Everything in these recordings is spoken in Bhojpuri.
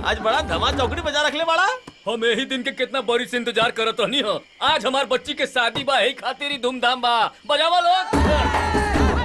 आज बड़ा धमा चौकड़ी बजा रख ले बड़ा। हम यही दिन के कितना बड़ी से इंतजार करत रहनी हो। आज हमार बच्ची के शादी बा, यही खातिर ही धूमधाम बा। बजावा लोग।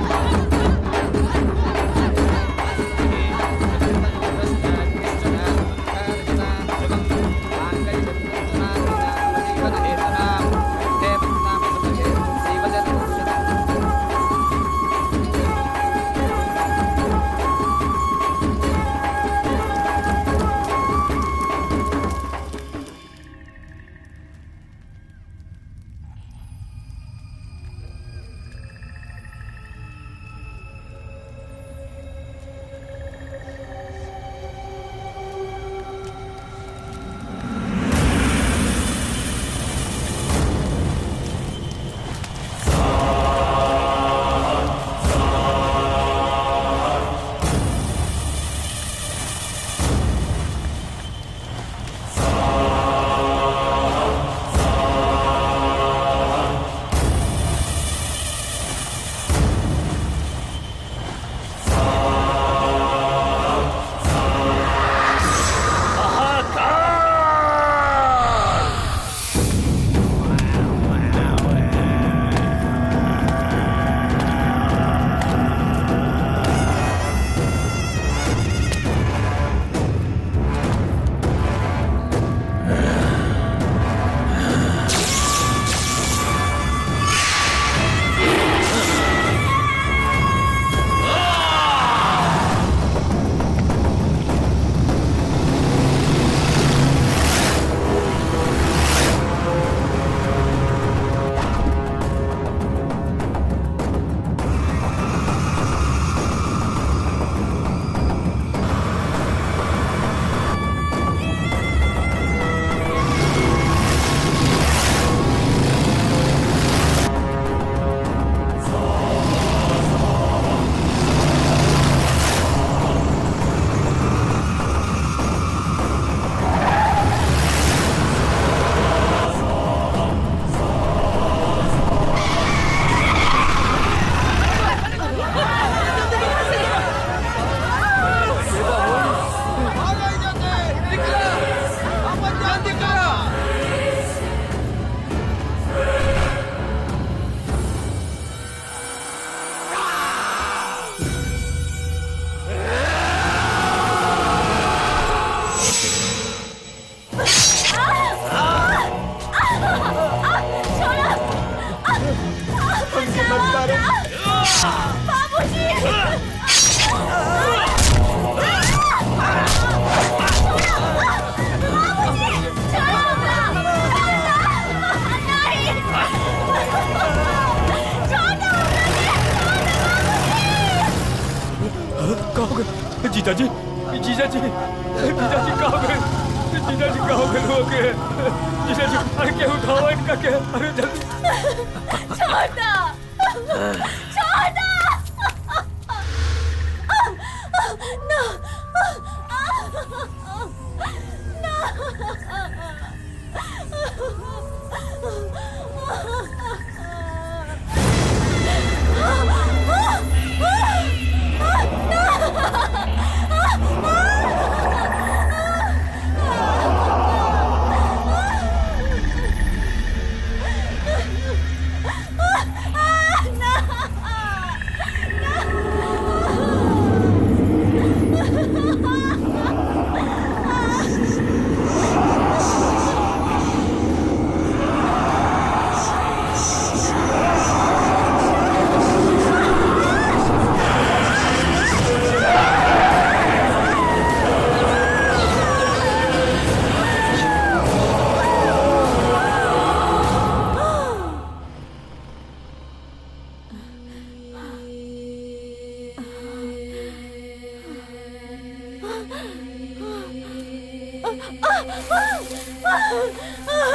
जीजाजी जीजाजी जीजाजी कहाँ गए? जीजाजी कहाँ गए? लोग जीजाजी अरे क्या उठाओ इनका क्या? अरे जल्दी छोटा छोटा ना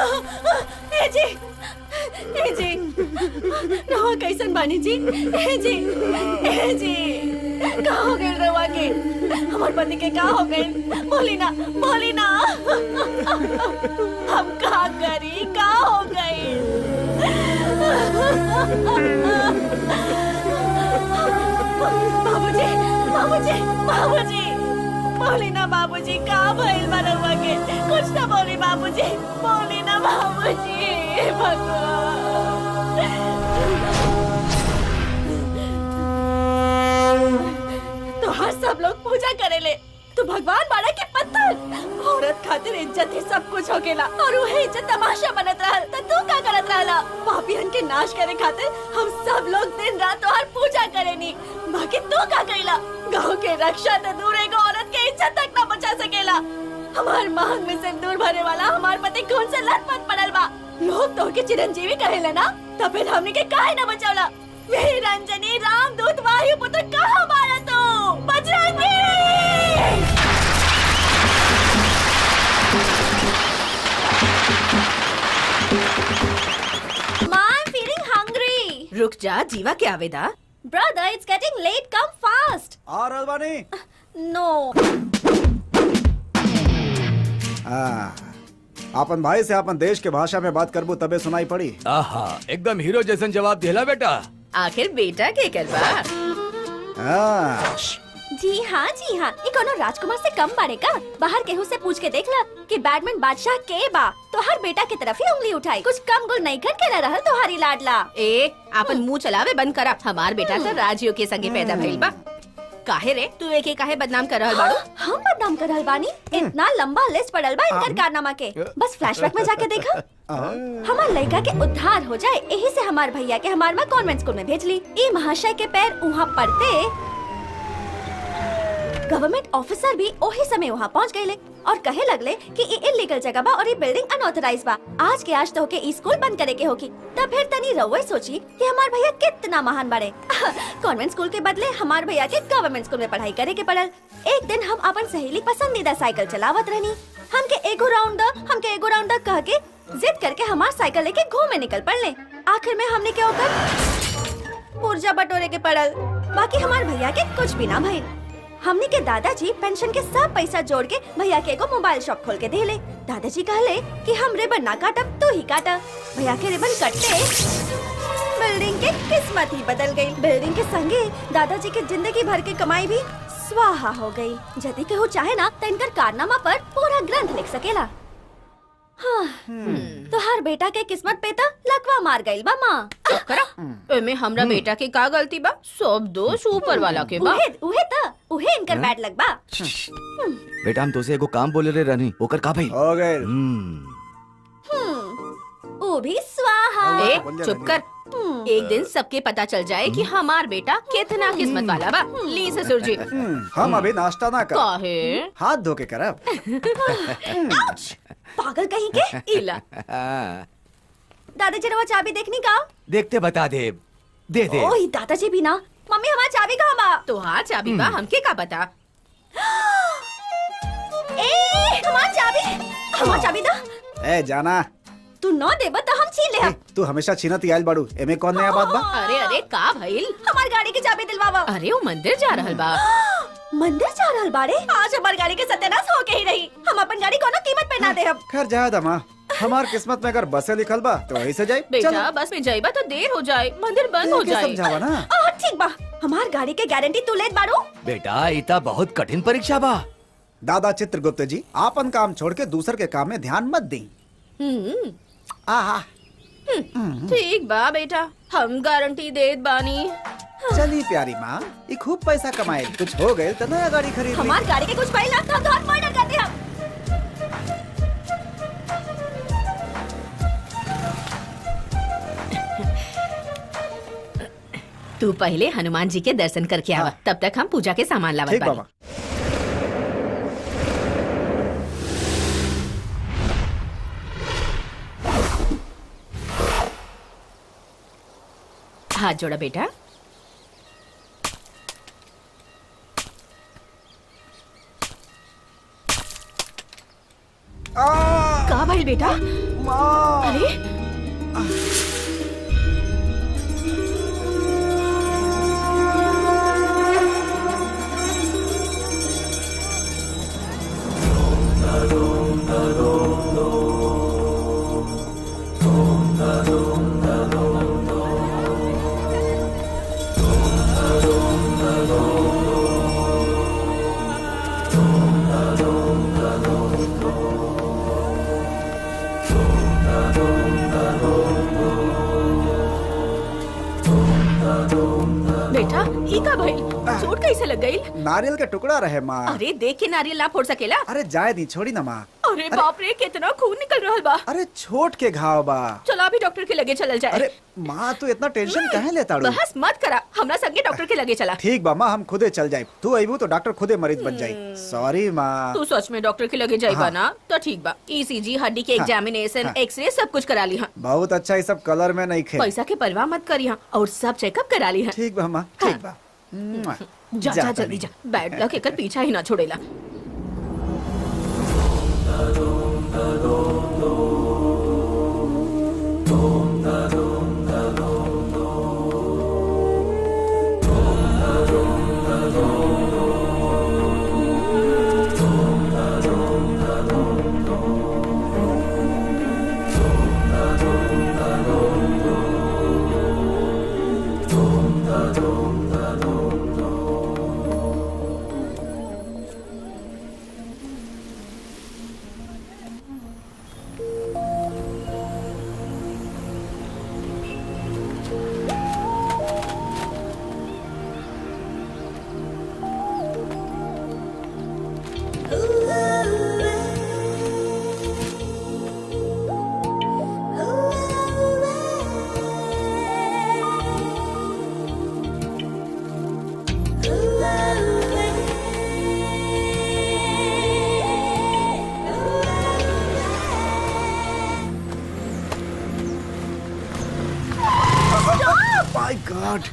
ए जी, ए जी, रवा कैसन बानी जी? ए जी, ए जी, का हो गइल रवा के? हमार पति के का हो गइल? बोली ना, बोली ना। हम का करी? का हो गइल? बाबूजी, बाबूजी, बाबूजी, बोली ना बाबूजी, का भइल बा रवा के? कुछ ना बोली बाबूजी, बोली ना बाबूजी, भगवान। तो हर सब लोग पूजा करेले, तो भगवान बाड़ा के पत्थर। औरत खातिर इज्जत ही सब कुछ हो गेला और वही इज्जत तमाशा बनत रहल। तो तू का करत रहला? पापियन के नाश करे खातिर हम सब लोग दिन रात तोहर पूजा करेनी, बाकी तू का कइला? गाँव के रक्षा तो दूर एगो औरत के इज्जत तक न बचा सकेला। हमार मांग में सिंदूर भरे वाला हमार पति खून से लथपथ पड़ल बा। लोग तो के चिरंजीवी कहेले ना, तो फिर हमनी के काहे न बचावला? वीर रंजनी, रामदूत, वायुपुत्र, कहाँ बाड़ा तू? बजरंगी! I'm feeling hungry. रुक जा, जीवा के आवेदा। Brother, it's getting late. Come fast. आ रहल बानी। No. अपन भाई से अपन देश के भाषा में बात करबू तबे सुनाई पड़ी। आहा, एकदम हीरो जैसन जवाब दिला बेटा। आखिर बेटा के करबा? जी हाँ, जी हाँ। ये कोनो राजकुमार से कम बाड़े का? बाहर केहू से पूछ के देख ला कि बैडमिंटन बादशाह के बा, तो हर बेटा की तरफ ही उंगली उठाई। कुछ कम गुल नहीं कर के रहल तुम्हारी लाडला। अपन मुंह चलावे बंद करा। हमार बेटा तो राजियो के संगे पैदा भइल बा। काहे रे, तू एक काहे बदनाम कर रहल बाड़ू? हम बदनाम कर रहल बानी? इतना लंबा लिस्ट पड़ल बा इनकर कारनामा के। बस फ्लैशबैक में जाके देखा। हमार लड़का के उद्धार हो जाए, यही से हमार भैया के हमार माँ कॉन्वेंट स्कूल में भेजली। ई महाशय के पैर वहाँ पड़ते गवर्नमेंट ऑफिसर भी ओही समय वहाँ पहुँच गए और कहे लगले कि ये इलीगल जगह बा और ये बिल्डिंग अनऑथराइज बा। आज के आज तो के ई स्कूल बंद करे के होगी। तब फिर तनी रउआ सोची कि हमार भैया कितना महान बड़े। कॉन्वेंट स्कूल के बदले हमार भैया के गवर्नमेंट स्कूल में पढ़ाई करे के पड़ल। एक दिन हम अपन सहेली पसंदीदा साइकिल चलावत रहनी। हमके एगो राउंड द कह के जिद करके हमार साइकिल लेके घूमे निकल पड़ले। आखिर में हमने क्या होकर पुर्जा बटोरे के पड़ल। बाकी हमार भैया के कुछ भी ना भइल। हमने के दादाजी पेंशन के सब पैसा जोड़ के भैया के एगो मोबाइल शॉप खोल के देले। दादाजी कहले कि हम रिबन ना काटब, तू ही काटा। भैया के रिबन कटते बिल्डिंग के किस्मत ही बदल गई। बिल्डिंग के संगे दादाजी के जिंदगी भर की कमाई भी स्वाहा हो गई। यदि केहू चाहे ना तो इनकर कारनामा पर पूरा ग्रंथ लिख सकेला। हाँ, तो हर बेटा के किस्मत पे तो लकवा मार गइल बा माँ। एमे हमरा बेटा के का गलती बा? सब दोष ऊपर वाला के बा। उहे इनकर बैड लग बा। बेटा हम तोसे एगो काम बोले रे रहनी, ओकर का भई? हो गए। वो भी स्वाहा। चुप कर। एक दिन सबके पता चल जाए कि हमार बेटा कितना किस्मत वाला बा। ली ससुर जी। हम अभी नाश्ता ना कर। काहे? हाथ धो के करब। पागल कहीं के। इला। दादाजी ने वो चाबी देखनी का? देखते बता दे। दे दे। ओही दादाजी भी ना। मम्मी हमारी चाबी कहाँ बा? तो हाँ चाबी बा, हमके का पता? हमारी चाबी दो। ए जाना। तू न देबा तो हम छीन ले। तू हमेशा छीनत आइल बाड़ू। एमे कौन नया बात बा? अरे का भइल? हमारी गाड़ी की चाबी दिलवावा। अरे वो मंदिर जा रहल बा। मंदिर जा रहल बाड़े? आज हमारी गाड़ी के सत्यानाश हो के ही रही। हम अपन गाड़ी कोनो कीमत पे ना देहब। खैर जा दमा। हमार किस्मत में अगर बसे लिखल बा तो वही से जाए। बेटा बस में जाइबा तो देर हो जाए, मंदिर बंद हो जाए। समझावा ना। ठीक बा। हमार गाड़ी के गारंटी तू लेत बाड़ू? बेटा इता बहुत कठिन परीक्षा बा। दादा चित्रगुप्त जी, आपन काम छोड़ के दूसर के काम में ध्यान मत दी। आहा। ठीक बा बेटा, हम गारंटी देत बानी। चली प्यारी माँ, ये खूब पैसा कमाए। कुछ हो गए तो नया गाड़ी खरीद ली। हमार गाड़ी के कुछ पहला तो धोर मर्डर कर दे हम। तू पहले हनुमान जी के दर्शन करके आवा। तब तक हम पूजा के सामान लावत बानी। हाथ जोड़ा बेटा। का भाई बेटा? माँ बेटा ही का भाई चोट कैसे लग गई? नारियल का टुकड़ा रहे माँ। अरे देख के नारियल ना फोड़ सकेला। अरे जाए दी, छोड़ी ना माँ। अरे बाप रे, कितना खून निकल रहा बा। अरे छोट के घाव बा। चलो अभी डॉक्टर के लगे चलल जाए। अरे माँ तू इतना टेंशन काहे लेता रू? बहस मत करा, हमरा संगे डॉक्टर के लगे चला। ठीक बा माँ, हम खुदे चल जाए। तू अबू तो डॉक्टर खुदे मरीज बन जाये। सॉरी माँ। तू सच में डॉक्टर के लगे जाइबा हाँ। ना तो ठीक बा। ECG, हड्डी के हाँ। एग्जामिनेशन, हाँ। एक्सरे सब कुछ करा ली। बहुत अच्छा, ये सब कलर में नहीं खे। पैसा के परवाह मत करी और सब चेकअप करा ली। ठीक बा माँ, ठीक बा। जा जा जल्दी जा, बैड लक एकर पीछा ही ना छोड़ेला। My God.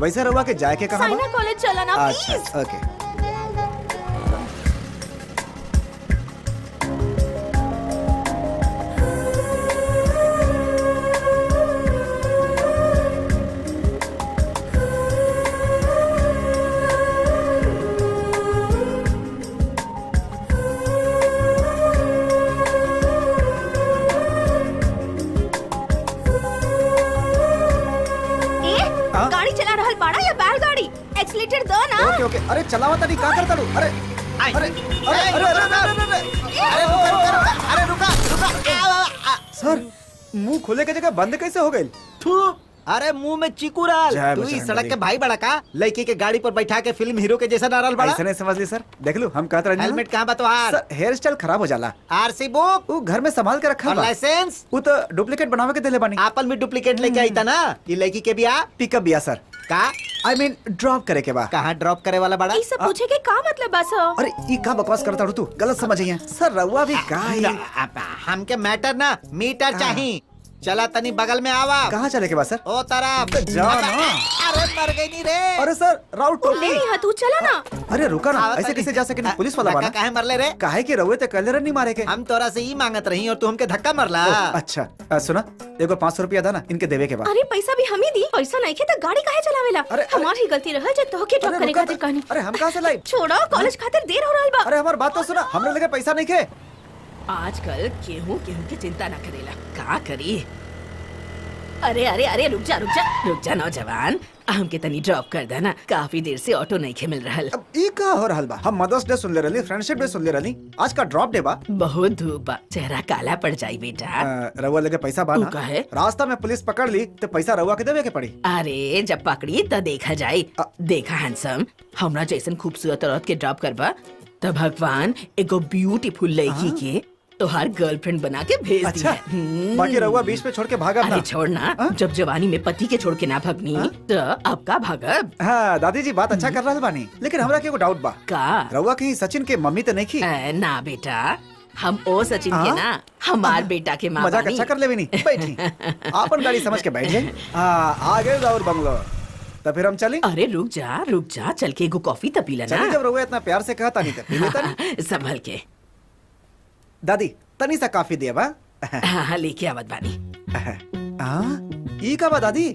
वैसे रवा के जाए के कहाँ साइना कॉलेज चला ना प्लीज। अच्छा ओके। गाड़ी चला रहल बाड़ा या बैलगाड़ी? एक्सीलेटर दो ना। ओके ओके। अरे चलावा तनी का करता रू? अरे अरे अरे अरे अरे रुका। सर, मुंह खोले के जगह बंद कैसे हो गई? अरे मुंह में चीकू डाल। जय तू बजरंग इस सड़क बली। के भाई बड़ा का लड़की के गाड़ी पर बैठा के फिल्म हीरो के जैसा नारल बड़ा। ऐसे नहीं समझ ली सर। देख लो हम कहते रहे हेलमेट कहाँ बा तुम्हार? सर, हेयर स्टाइल खराब हो जाला। आरसी बुक वो घर में संभाल के रखा और बा। लाइसेंस। वो तो डुप्लीकेट बनावे के देले बानी। आपल में डुप्लीकेट लेके आई था ना। ये लड़की के बिया पिकअप बिया सर। का आई मीन ड्रॉप करे के बा। कहाँ ड्रॉप करे वाला बड़ा? ई सब पूछे के का मतलब बा सर? अरे ई का बकवास करता रू तू? गलत समझ है सर। रउआ भी का है? हमके मैटर ना मीटर चाहिए। चला तनी बगल में आवा। कहाँ चले के बा सर? ओ तरफ जा ना। अरे मर गई नहीं रे। अरे सर, राउट टोपी। नहीं यहाँ तू चला ना। अरे रुका ना, आवत ऐसे नहीं। कैसे जा सके? पुलिस वाला धक्का बाना। काहे मरले रे? काहे कि रउए ते कलर नहीं मारे के। हम तोरा से ही मांगत रही और तू हमके धक्का मरला। ओह, अच्छा सुना, एगो 500 रुपया था ना, इनके देवे के बाद। अरे पैसा भी हम ही दी। पैसा नहीं खे तो गाड़ी काहे चलावेला? अरे, अरे। हमारी गलती रहल जे तोहके ड्रॉप करे खातिर कहनी। अरे हम कहाँ से लाई? छोड़ो, कॉलेज खातिर देर हो रहल बा। अरे हमारी बात तो सुना, हमने लगे पैसा नहीं खे। आजकल केहू केहू की चिंता न करेला, का करी। अरे अरे अरे रुक जा नौजवान, हमके तनी ड्रॉप कर देना। काफी देर से ऑटो नहीं खे मिल रहल। अब ई का हो रहल बा? हम मदर्स डे सुन ले रही, फ्रेंडशिप डे सुन ले रही, आज का ड्रॉप डे बा। बहुत धूप बा, चेहरा काला पड़ जाई बेटा। रउआ लगे पैसा बा ऊ ना? काहे? रास्ता में पुलिस पकड़ ली तो पैसा रउआ के देवे के पड़ी। अरे जब पकड़ी तो देखा जाये। देखा हैंडसम, हमरा जैसन खूबसूरत औरत के ड्रॉप करबा तो भगवान एगो ब्यूटीफुल लड़की के तोहार गर्लफ्रेंड बना के भेज अच्छा, दिया। बाकी रउआ बीच पे छोड़ के भागा ना। अरे छोड़ना, जब जवानी में पति के छोड़ के ना भगनी तो अब का भागब? हाँ दादी जी बात अच्छा कर रहल बानी, लेकिन हमरा के एगो डाउट बा। का? रउआ कहीं सचिन के मम्मी तो नहीं की? ना बेटा, हम ओ सचिन के ना हमार बेटा के माँ मजाक बानी। अच्छा कर ले नहीं बैठी आपन गाड़ी समझ के बैठ जाए। आ गए राउर बंगलो, तो फिर हम चलें। अरे रुक जा, चल के एगो कॉफी तो पी लेना। चलिए, जब रहुआ इतना प्यार से कहता नहीं तो पी लेता नहीं। संभल के। दादी तनी सा काफी दे बा। हाँ लेके आवत बानी। ई का बा दादी?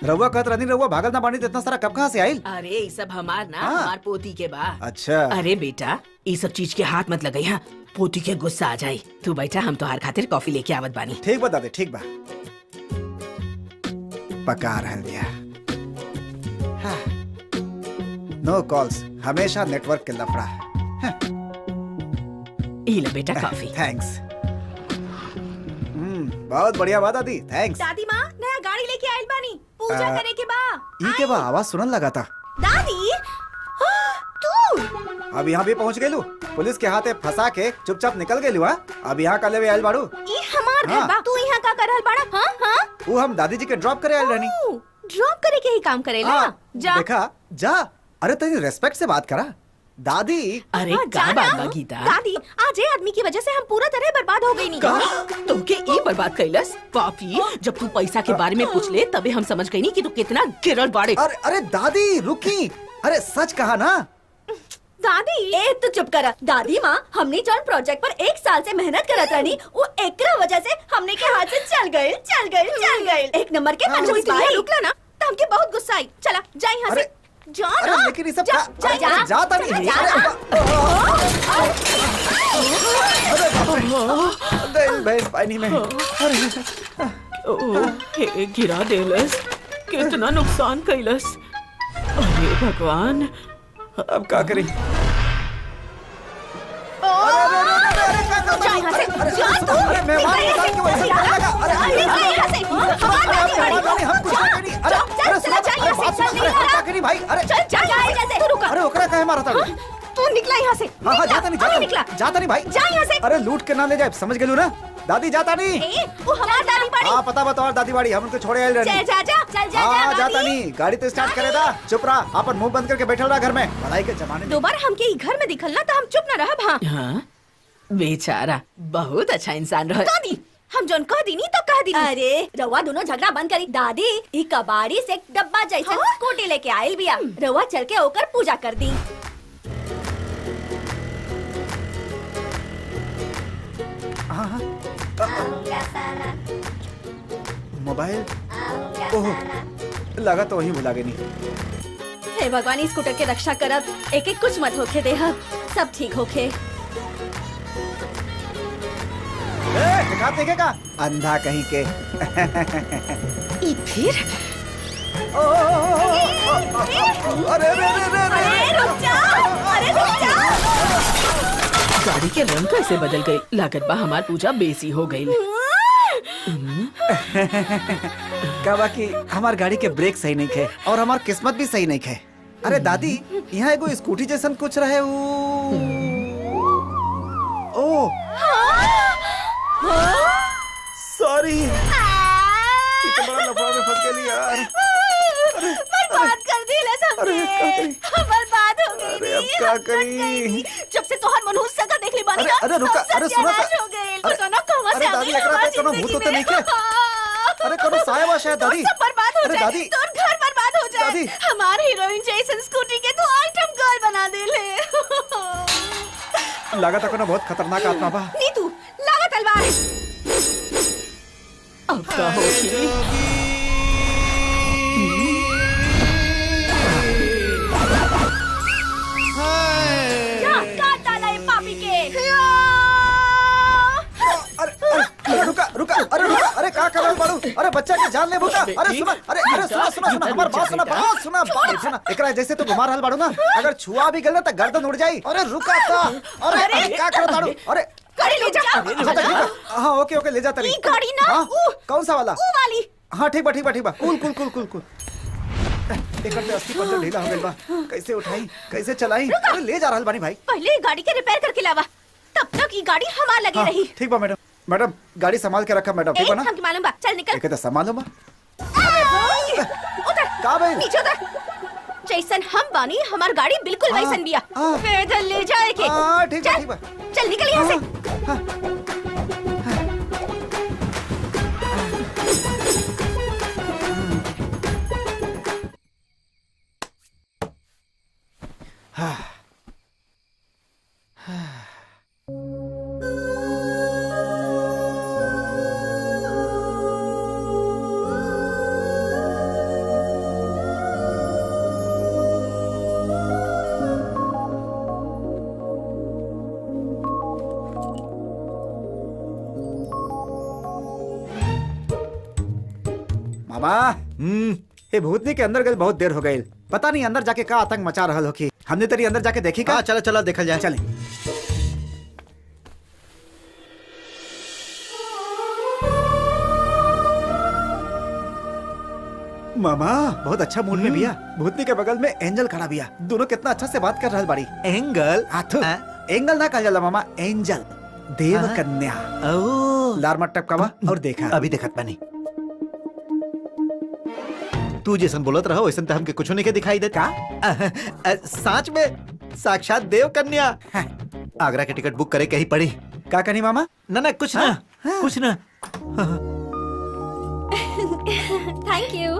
रहुआ कहत रहनी रहुआ भागल ना बानी तो इतना सारा कब कहाँ से आइल? अरे ये सब हमार ना हाँ। हमार पोती के बा। अच्छा। अरे बेटा ये सब चीज के हाथ मत लगाई, हाँ पोती के गुस्सा आ जाये। तू बैठा, हम तोहार खातिर कॉफी लेके आवत बानी। ठीक बा दादी, ठीक बा। पका रहल दिया। नो कॉल्स, हमेशा नेटवर्क के लफड़ा। ये ले बेटा कॉफी। थैंक्स। बहुत बढ़िया बात दादी, थैंक्स। दादी माँ नया गाड़ी लेके आइल बानी, पूजा करे के बा। ई के बा आवाज सुनन लगा था। दादी तू अब यहाँ भी पहुँच गए लू, पुलिस के हाथे फंसा के चुपचाप निकल गए लू। अब यहाँ कल आयल बाड़ू। ई हमार घर हाँ। बा, तू यहाँ का करल बाड़ा? हाँ हाँ वो हम दादी जी के ड्रॉप करे आयल रहनी। ड्रॉप करे के ही काम करेला। हाँ, जा देखा जा। अरे तेरी रेस्पेक्ट से बात करा दादी। अरे हाँ, का जाना। बात बा गीता? दादी आज ये आदमी की वजह से हम पूरा तरह बर्बाद हो गई। नहीं तुमके ई बर्बाद कैलस पापी। जब तू पैसा के बारे में पूछ ले तबे हम समझ गई नी कि तू कितना गिरल बाड़े। अरे दादी रुकी, अरे सच कहा ना। दादी ए तू चुप कर। दादी माँ हमने जॉन प्रोजेक्ट पर 1 साल से मेहनत करत रहनी, वो एकरा वजह से हमने के हाथ से चल गए। एक नंबर के मनहूस भाई। रुकला ना तो हमके बहुत गुस्सा आई। चला जा यहाँ से। जा अरे ना। लेकिन ये सब जा अरे, जाता नहीं। जा दिल बहन पानी में। हे गिरा देलस, कितना नुकसान कैलस। अरे भगवान, अब क्या करें? जा यहाँ से। जा तू। अरे मेहमान निकल यहाँ से। की वजह से पता लगा। अरे निकल यहाँ से। हमारी गाड़ी। हम कुछ नहीं करी। अरे चल चला जा यहाँ से। चल नहीं क्या करी भाई? अरे चल जा यहाँ से। तू रुका। अरे ओकरा काहे मारा था? तू निकला यहाँ से। हाँ जाता नहीं, निकला। जाता नहीं भाई। जा यहाँ से। अरे लूट के ना ले जाए, समझ गेलू ना दादी? जाता नहीं। वो हमारी दादी बाड़ी। हाँ पता बताओ दादी बाड़ी, हम उनको छोड़े आए रहनी। चल जा हाँ जाता दादी। नहीं, गाड़ी तो स्टार्ट करे दा। चुप रहा, अपन मुंह बंद करके बैठल रहा घर में। पढ़ाई के जमाने में दोबारा हमके ई घर में दिखलना तो हम चुप न रहब। हाँ हाँ बेचारा बहुत अच्छा इंसान रहा। दादी हम जोन कह दीनी तो कह दीनी। अरे रवा दोनों झगड़ा बंद करी। दादी ई कबाड़ी से डब्बा जैसे स्कूटी लेके आइल बिया। रवा चल के ओकर पूजा कर दी। मोबाइल ओह लगा तो वही भुला गई नहीं। हे भगवान स्कूटर के रक्षा करब, एक एक कुछ मत होके देहब, सब ठीक होके। दिखा देखेगा अंधा कहीं के। ई फिर अरे रुक जा। अरे रुक जा। गाड़ी के रंग कैसे बदल गई? लागत बा हमार पूजा बेसी हो गई। का बाकी हमार गाड़ी के ब्रेक सही नहीं थे और हमार किस्मत भी सही नहीं थे। अरे दादी यहाँ एगो स्कूटी जैसन कुछ रहे। ओ सॉरी, कितना बड़ा लफड़ा में फंस गई यार। बर्बाद कर दी ले अरे, क्या सबने। करी? बर्बाद हो गई। अरे, अब क्या करी? जब से तोहर मनहूस सगा देख ली बानी। अरे रुका, अरे सुनो हो गई। पता ना कहां से अरे आ दादी गई एकरा हमारी पे कोनो भूत तो नहीं जिंदगी के? में। अरे कोनो साया शायद दादी। सब बर्बाद हो अरे जाए। दादी। तोर घर बर्बाद हो जाए। दादी। हमारे हीरोइन जैसन स्कूटी के तो आइटम गर्ल बना दे ले। लगा था कोनो बहुत खतरनाक आत्मा बा। नीतू लावा तलवार। अब का होगी? जा काट डाला ये पापी के। अरे रुका रुका, अरे रुका, अरे का कर रहा बाड़ू? अरे बच्चा की जान ले भूता। अरे सुना, अरे सुना हमार बात सुना, बात सुना। एकरा जैसे तो घुमा रहल बाड़ू ना, अगर छुआ भी गल ना तो गर्दन उड़ जाई। अरे रुका ता। अरे का कर बाड़ू? अरे गाड़ी ले जा। हाँ ओके ले जा तनी। ई गाड़ी ना, हाँ, ऊ। कौन सा वाला? ऊ वाली। हाँ ठीक बा। कूल। एकर पे 80% ढीला हो गइल बा। कैसे उठाई, कैसे चलाई? अरे ले जा रहल बानी भाई। पहले ये गाड़ी के रिपेयर करके लावा, तब तक ये गाड़ी हमार लगे रही। ठीक बा मैडम गाड़ी संभाल के रखा मैडम, ठीक बा ना? हमके मालूम बा, चल निकल। एक तो संभालो बा। उतर का भाई? नीचे उतर। जैसन हम बानी हमार गाड़ी बिल्कुल वैसन बिया। पैदल ले जाए के। हाँ, ठीक बा। चल निकल यहाँ से। मामा ये भूतनी के अंदर गए बहुत देर हो गई। पता नहीं अंदर जाके का आतंक मचा रहल होखी। हमने तेरी अंदर जाके देखी का? चलो चलो देखल जाए। चले। मामा बहुत अच्छा मूड में बिया। भूतनी के बगल में एंजल खड़ा बिया। दोनों कितना अच्छा से बात कर रहल बाड़ी। एंगल आथु एंगल ना कहल जाला मामा, एंजल देव कन्या। लार मत टपकावा और देखा। अभी देखत बानी। तू जैसन बोलत रहो वैसन तो हमके कुछ नहीं के दिखाई देता। सच में साक्षात देव कन्या। आगरा के टिकट बुक करे कहीं पड़ी का कनी मामा? ना ना कुछ ना कुछ ना। Thank you.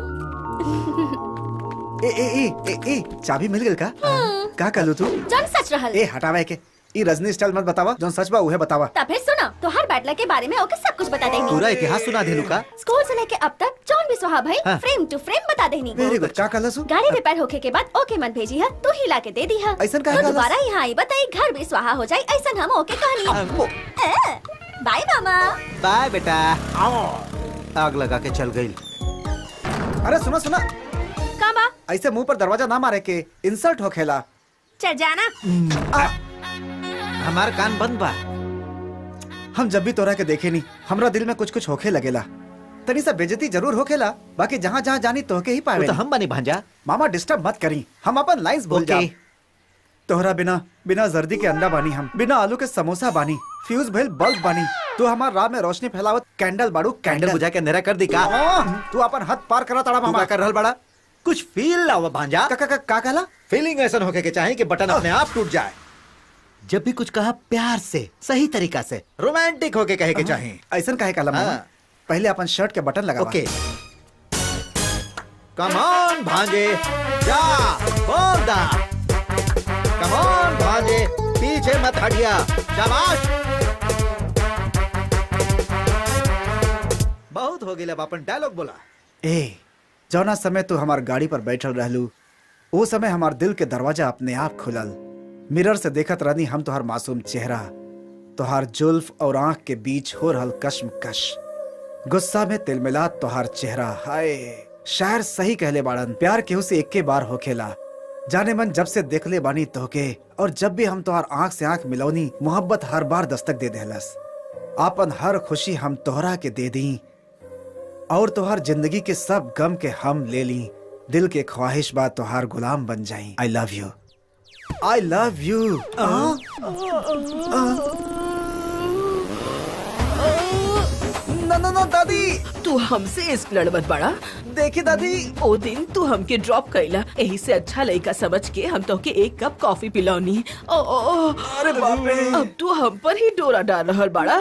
ए चाबी मिल गई का कहलू तू? जन सच रहल। ए हटावे के ई रजनी स्टाइल मत बतावा, जोन सच बा उहे बतावा। तब फिर सुनो, तो हर बैटला के बारे में ओके सब कुछ बता देनी। पूरा इतिहास सुना देलू का? स्कूल से लेके अब तक जौन भी सुहा भाई फ्रेम टू फ्रेम बता देनी। Very good. का कहलू? गाड़ी रिपेयर होके के बाद ओके मत भेजी है, तू ही ला के दे दी है। ऐसन काहे तो कहलस? दोबारा यहाँ आई बताई घर भी स्वाहा हो जाए ऐसन हम ओके कहनी। बाय मामा। बाय बेटा। आग लगा के चल गई। अरे सुना सुना, का बा? ऐसे मुंह पर दरवाजा ना मारे के, इंसल्ट हो खेला। चल जाना। हमार कान बंद बा। हम जब भी तोरा के देखे नहीं हमरा दिल में कुछ कुछ होखे लगेला। तनी सा बेइज्जती जरूर होखेला, बाकी जहाँ जहाँ जानी तोहके ही पावे। तो हम बनी भांजा। मामा डिस्टर्ब मत करी, हम अपन लाइंस बोल जा। तोहरा बिना जर्दी के अंडा बानी, हम बिना आलू के समोसा बानी, फ्यूज भेल बल्ब बानी। तू हमार राह में रोशनी फैलावत कैंडल बाड़ू। कैंडल बुझा के अंधेरा कर दी का? तू अपन हद पार करा ताड़ा मामा। कर रहल बड़ा कुछ फील लावा भांजा। का कहला? फीलिंग ऐसा होके के चाहिए कि बटन अपने आप टूट जाए। जब भी कुछ कहा प्यार से, सही तरीका से, रोमांटिक होके कहे के चाहिए। ऐसा कहे कहला मामा? पहले अपन शर्ट के बटन लगा। ओके कम ऑन भांजे, जा बोल दा। कम ऑन भांजे, पीछे मत हटिया। शाबाश। बहुत हो गया, अपन डायलॉग बोला। ए जौना समय तू हमार गाड़ी पर बैठल रहलू, वो समय हमार दिल के दरवाजा अपने आप खुलल। मिरर से देखत रहनी हम तोहर मासूम चेहरा, तोहार जुल्फ और आंख के बीच हो रहल कश्मकश। गुस्सा में तिलमिलात तोहार चेहरा। हाय शायर सही कहले बाड़न, प्यार केहू से एक के बार होखेला। जाने मन जब से देखले बानी तोहके, और जब भी हम तोहार आंख से आंख मिलौनी, मोहब्बत हर बार दस्तक दे देहलस। आपन हर खुशी हम तोहरा के दे दी, और तोहार जिंदगी के सब गम के हम ले ली। दिल के ख्वाहिश बात तोहार गुलाम बन जाई। I love you, I love you. ना दादी, तू हमसे इस लड़बत बड़ा। देखी दादी, ओ दिन तू हमके ड्रॉप कइला, यही से अच्छा लड़का समझ के हम तोके एक कप कॉफी पिलौनी। अरे बाप रे, अब तू हम पर ही डोरा डाल रहल बड़ा।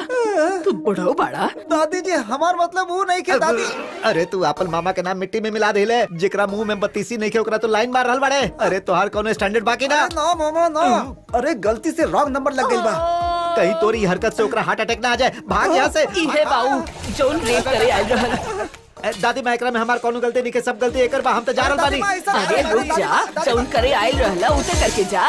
तू बुढ़ऊ बड़ा। दादी जी हमार मतलब वो नहीं के दादी। अरे तू आपन मामा के नाम मिट्टी में मिला देले। जेकरा मुंह में बत्तीसी नहीं के ओकरा तो लाइन मार रहल बड़े। अरे तोहार कौनो स्टैंडर्ड बाकी ना? नो मामा नो, अरे गलती से रॉन्ग नंबर लग गई बा। कहीं तोरी हरकत से ओकरा हार्ट अटैक ना आ जाए। भाग यहाँ से। इहे बाऊ जोन रेप करे आइल रहल। दादी मैं एकरा में हमार कौनो गलती नहीं के, सब गलती एकर बा। हम तो जा रहल बानी। अरे रुक जा, जोन करे आइल रहला उते करके जा।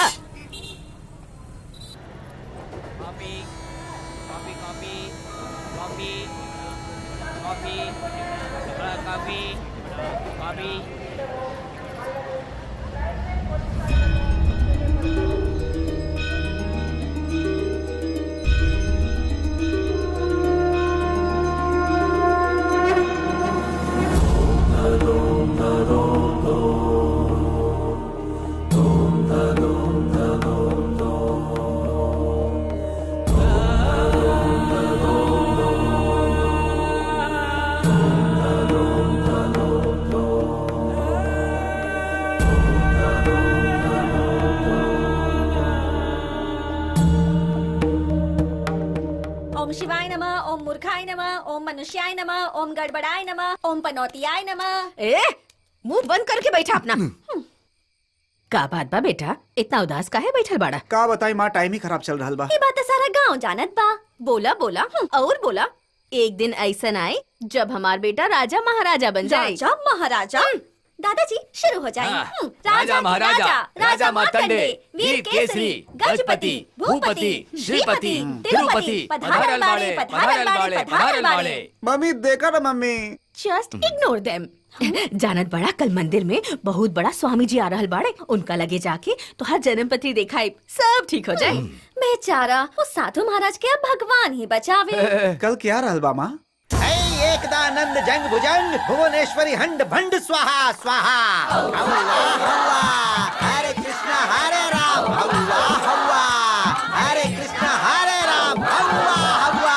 मनुष्याय नमः, ओम गड़बड़ाय नमः, ओम पनौतियाय नमः। ए, मुंह बंद करके बैठा अपना। का बात बा बेटा, इतना उदास काहे बैठल बाड़ा? का बताई माँ, टाइम ही खराब चल रहा बा। ये बात तो सारा गांव जानत बा। बोला बोला और बोला। एक दिन ऐसा आए जब हमार बेटा राजा महाराजा बन जाए। राजा महाराजा। दादाजी शुरू हो जाए। हाँ। राजा महाराजा, राजा मार्तंडे, वीर केसरी, गजपति, भूपति, श्रीपति, तिरुपति, पधारल बाड़े, पधारल बाड़े, पधारल बाड़े। मम्मी देखा ना मम्मी। जस्ट इग्नोर देम। जानत बड़ा, कल मंदिर में बहुत बड़ा स्वामी जी आ रहल बाड़े। उनका लगे जाके तो हर जन्म पत्री देखा सब ठीक हो जाए। बेचारा वो साधु महाराज के अब भगवान ही बचावे। कल क्या रहल बा माँ? एकदानंद जंग भुजंग भुवनेश्वरी हंड भंड स्वाहा स्वाहा। हौला हौला हरे कृष्ण हरे राम हौला हौला हरे कृष्ण हरे राम हौला हौला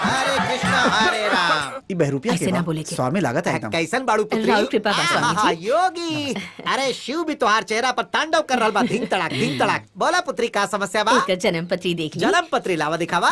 हरे कृष्ण हरे राम। ई बहरूपिया ऐसे ना बोले के। स्वामी लागत है एकदम। कैसन बाड़ू पुत्री? राहुल कृपा बा स्वामी जी। योगी, अरे शिव भी तुहार चेहरा पर तांडव कर रहल बा। धिंग तड़ाक धिंग तड़ाक। बोला पुत्री का समस्या बा? एक जन्म पत्री देख ली। जन्म पत्री लावा दिखावा।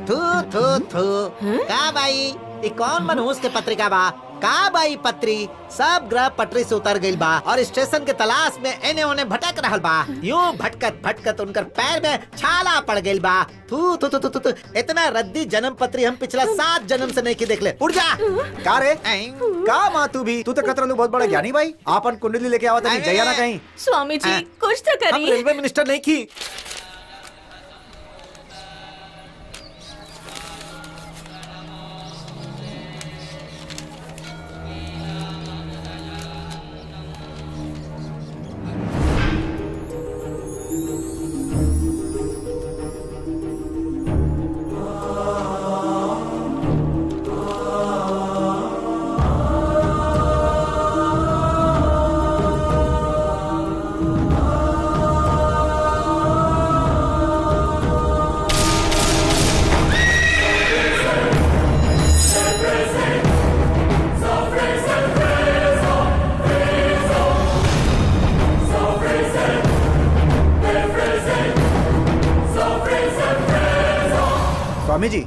थू थू थू। का भाई ये कौन मनहूस के पत्रिका बा? का बाई पत्री सब ग्रह पटरी से उतर गइल बा और स्टेशन के तलाश में एने ओने भटक रहल बा। यूं भटकत भटकत उनकर पैर में छाला पड़ गइल बा। थू थू थू थू थू। इतना रद्दी जन्म पत्री हम पिछला 7 जन्म से नहीं की देख ले। उड़ जा। का रे? का माँ तू भी? तू तो कतरा बहुत बड़ा ज्ञानी भाई। आपन कुंडली लेके आवत है, जया ना कहीं। स्वामी जी कुछ तो हम करिए। रेलवे मिनिस्टर नहीं की। स्वामी जी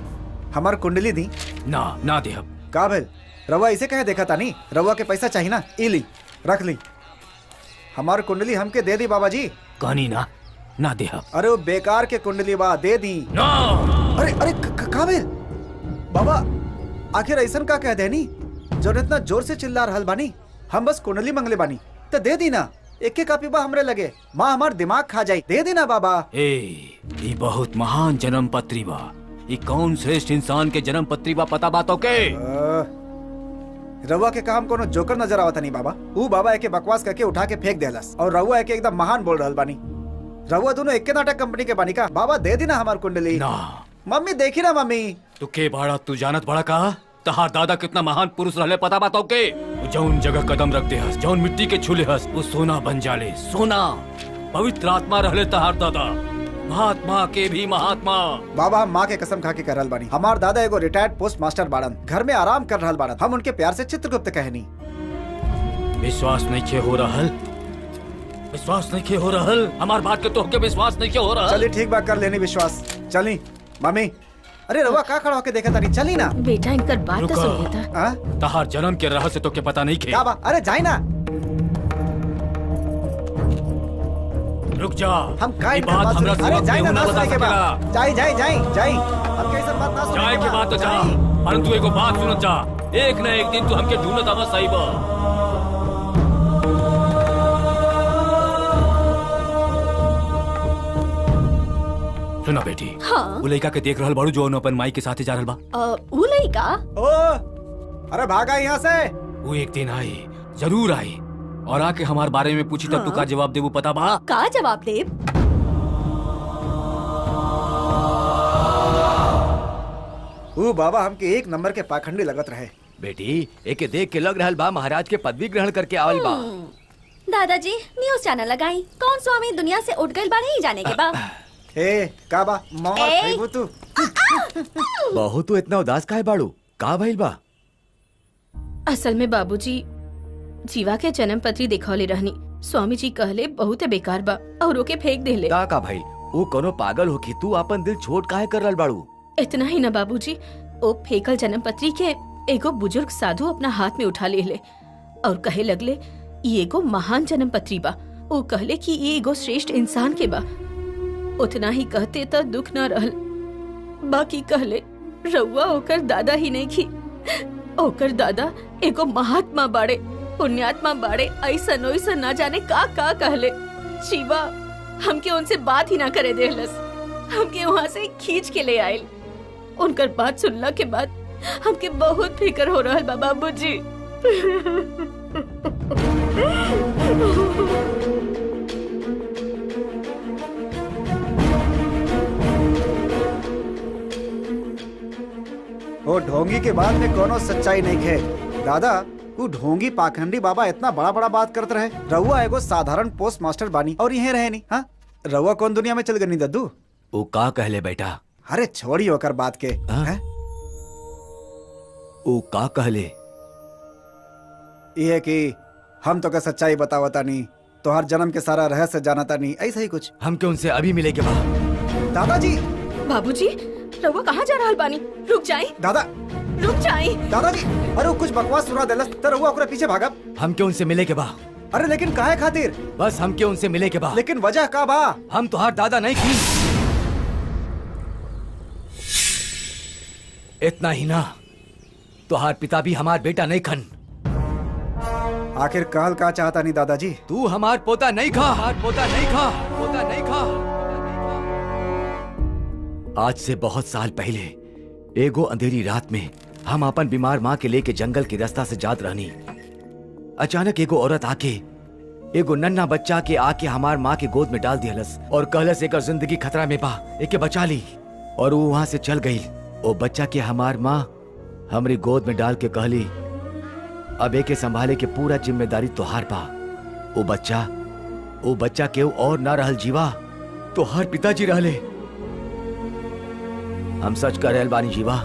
हमार कुंडली दी। ना दे अब। का भेल? रवा इसे कहे देखा था नहीं? रवा के पैसा चाहिए ना, ई ली रख ली। हमार कुंडली हमके दे दी बाबा जी। कहनी ना दे अब। अरे वो बेकार के कुंडली बा, दे दी। ना। अरे अरे का भेल? बाबा आखिर ऐसन का कह देनी जो इतना जोर से चिल्ला रहल बानी? हम बस कुंडली मंगले बानी तो दे दी ना। एक कापी बा हमरे लगे, माँ हमार दिमाग खा जाई। दे दी ना बाबा। ये बहुत महान जन्म पत्री बा। ये कौन श्रेष्ठ इंसान के जन्म पत्री बा पता बातों के? रवा के काम कोनो जोकर नजर आवत नहीं बाबा। वो बाबा एके बकवास करके उठा के फेंक देलस और रवा एके एकदम महान बोल रहल बानी। रवा दोनों एक के नाटक कंपनी के बानी का। बाबा दे दी ना हमार कुंडली। ना। मम्मी देखी ना मम्मी। तू के बाड़ा तू जानत बड़ा का? तहार दादा कितना महान पुरुष रहले पता बातों के? जौन जगह कदम रखते हस, जौन मिट्टी के छूले हस, वो सोना बन जाले। सोना पवित्र आत्मा रहले तहार दादा, महात्मा के भी महात्मा। बाबा हम माँ के कसम खा के कर रहल बानी। हमार दादा एगो रिटायर्ड पोस्ट मास्टर बाड़न, घर में आराम कर रहल बाड़न। हम उनके प्यार से चित्रगुप्त कहनी। विश्वास नहीं के हो रहल? विश्वास नहीं के हो रहल? हमार बात के तो के विश्वास नहीं के हो रहल? चली ठीक बात कर लेनी विश्वास। चली मम्मी। अरे रवा का खड़ा होके देखा तानी? चली ना बेटा इनकर बात तो रुको। सुन लेता। हाँ? तहार जन्म के रहस्य तो के पता नहीं के? क्या बा? अरे जाई ना। रुक जा। हम का ये इनकर बात बात हमरा सुनी? अरे सिवा जाई केहू ना, ना ना बता सुने के बा। सकेला। जाई जाई जाई जाई। हम कैसे बात ना सुने जाए के बात तो जा, परंतु एगो बात सुनत जा। एक न एक दिन तू हमके ढूंढत आवा सही बा। सुना बेटी, हाँ। वो लड़का के देख रहल बाड़ू जो अपन माई के साथे जा रहल बा। ऊ लइका? ओ अरे भागा यहाँ से। वो एक दिन आई, जरूर आई, और आके हमारे बारे में पूछी तब तू का जवाब देबू पता बा? का जवाब दे? ओ बाबा हमके एक नंबर के पाखंडी लगत रहे। बेटी एके देख के लग रहल बा महाराज के पदवी ग्रहण करके आवल बा। दादाजी न्यूज चैनल लगाई। कौन स्वामी दुनिया से उठ गइल बाड़े ही जाने के बा। ए का बा? मौत ए। खइबू तू। बहू तू इतना उदास काहे बाड़ू? का भइल बा? असल में बाबूजी जीवा के जन्म पत्री दिखौले रहनी, स्वामी जी कहले बहुत बेकार बा और ओके फेंक देले। ता का भाई वो कोनो पागल हो कि तू अपन दिल छोट काहे कर रहल बाड़ू? इतना ही न बाबूजी, ओ फेकल जन्म पत्री के एगो बुजुर्ग साधु अपना हाथ में उठा ले और कहे लगले ये एगो महान जन्म पत्री बा। वो कहले कि ये एगो श्रेष्ठ इंसान के बा। उतना ही कहते त दुख न रहल, बाकी कहले रउआ ओकर दादा ही नहीं की, ओकर दादा एगो महात्मा बाड़े, पुण्यात्मा बाड़े, ऐसन ओइसन ना जाने का कहले। शिवा हमके उनसे बात ही ना करे देहलस, हमके वहाँ से खींच के ले आयल। उनकर बात सुनला के बाद हमके बहुत फिक्र हो रहल बा बाबूजी। वो ढोंगी के बाद में कोनो सच्चाई नहीं है दादा। वो ढोंगी पाखंडी बाबा इतना बड़ा बड़ा बात करते रहे। रउआ एगो साधारण पोस्ट मास्टर बानी और यहीं रहे नहीं। हाँ रउआ कौन दुनिया में चल गनी दद्दू? वो का कहले बेटा? अरे छोड़ी होकर बात के। वो का कहले? ये कि हम तो का सच्चाई बतावता नहीं, तो हर जन्म के सारा रहस्य जानता नहीं, ऐसा ही कुछ। हमके उनसे अभी मिले के बाद। दादाजी बाबूजी रउआ कहाँ जा रहल बानी? रुक जाई दादा, रुक जाई दादाजी। अरे वो कुछ बकवास सुना देलस तो रउआ ओकरा पीछे भागब। हमके उनसे मिले के बा। अरे लेकिन काहे खातिर? बस हमके उनसे मिले के बा। लेकिन वजह का बा? हम तुहार दादा नहीं की। इतना ही ना, तुहार पिता भी हमार बेटा नहीं खन। आखिर कहल का चाहता नहीं दादाजी? तू हमार पोता नहीं खा, हमार पोता नहीं खा, पोता नहीं खा। आज से बहुत साल पहले एगो अंधेरी रात में हम अपन बीमार माँ के लेके जंगल के रास्ता से जात रहनी। अचानक एगो औरत आके एगो नन्हा बच्चा के आके हमार माँ के गोद में डाल दियलस और कहलस एकर जिंदगी खतरा में बा, एके बचा ली। और वो वहां से चल गई। वो बच्चा के हमार माँ हमरी गोद में डाल के कहली अब एके संभाले के पूरा जिम्मेदारी तोहार बा। वो बच्चा केहू और ना रहल जीवा, तोहार पिताजी रहले। हम सच कह रहल बानी जीवा,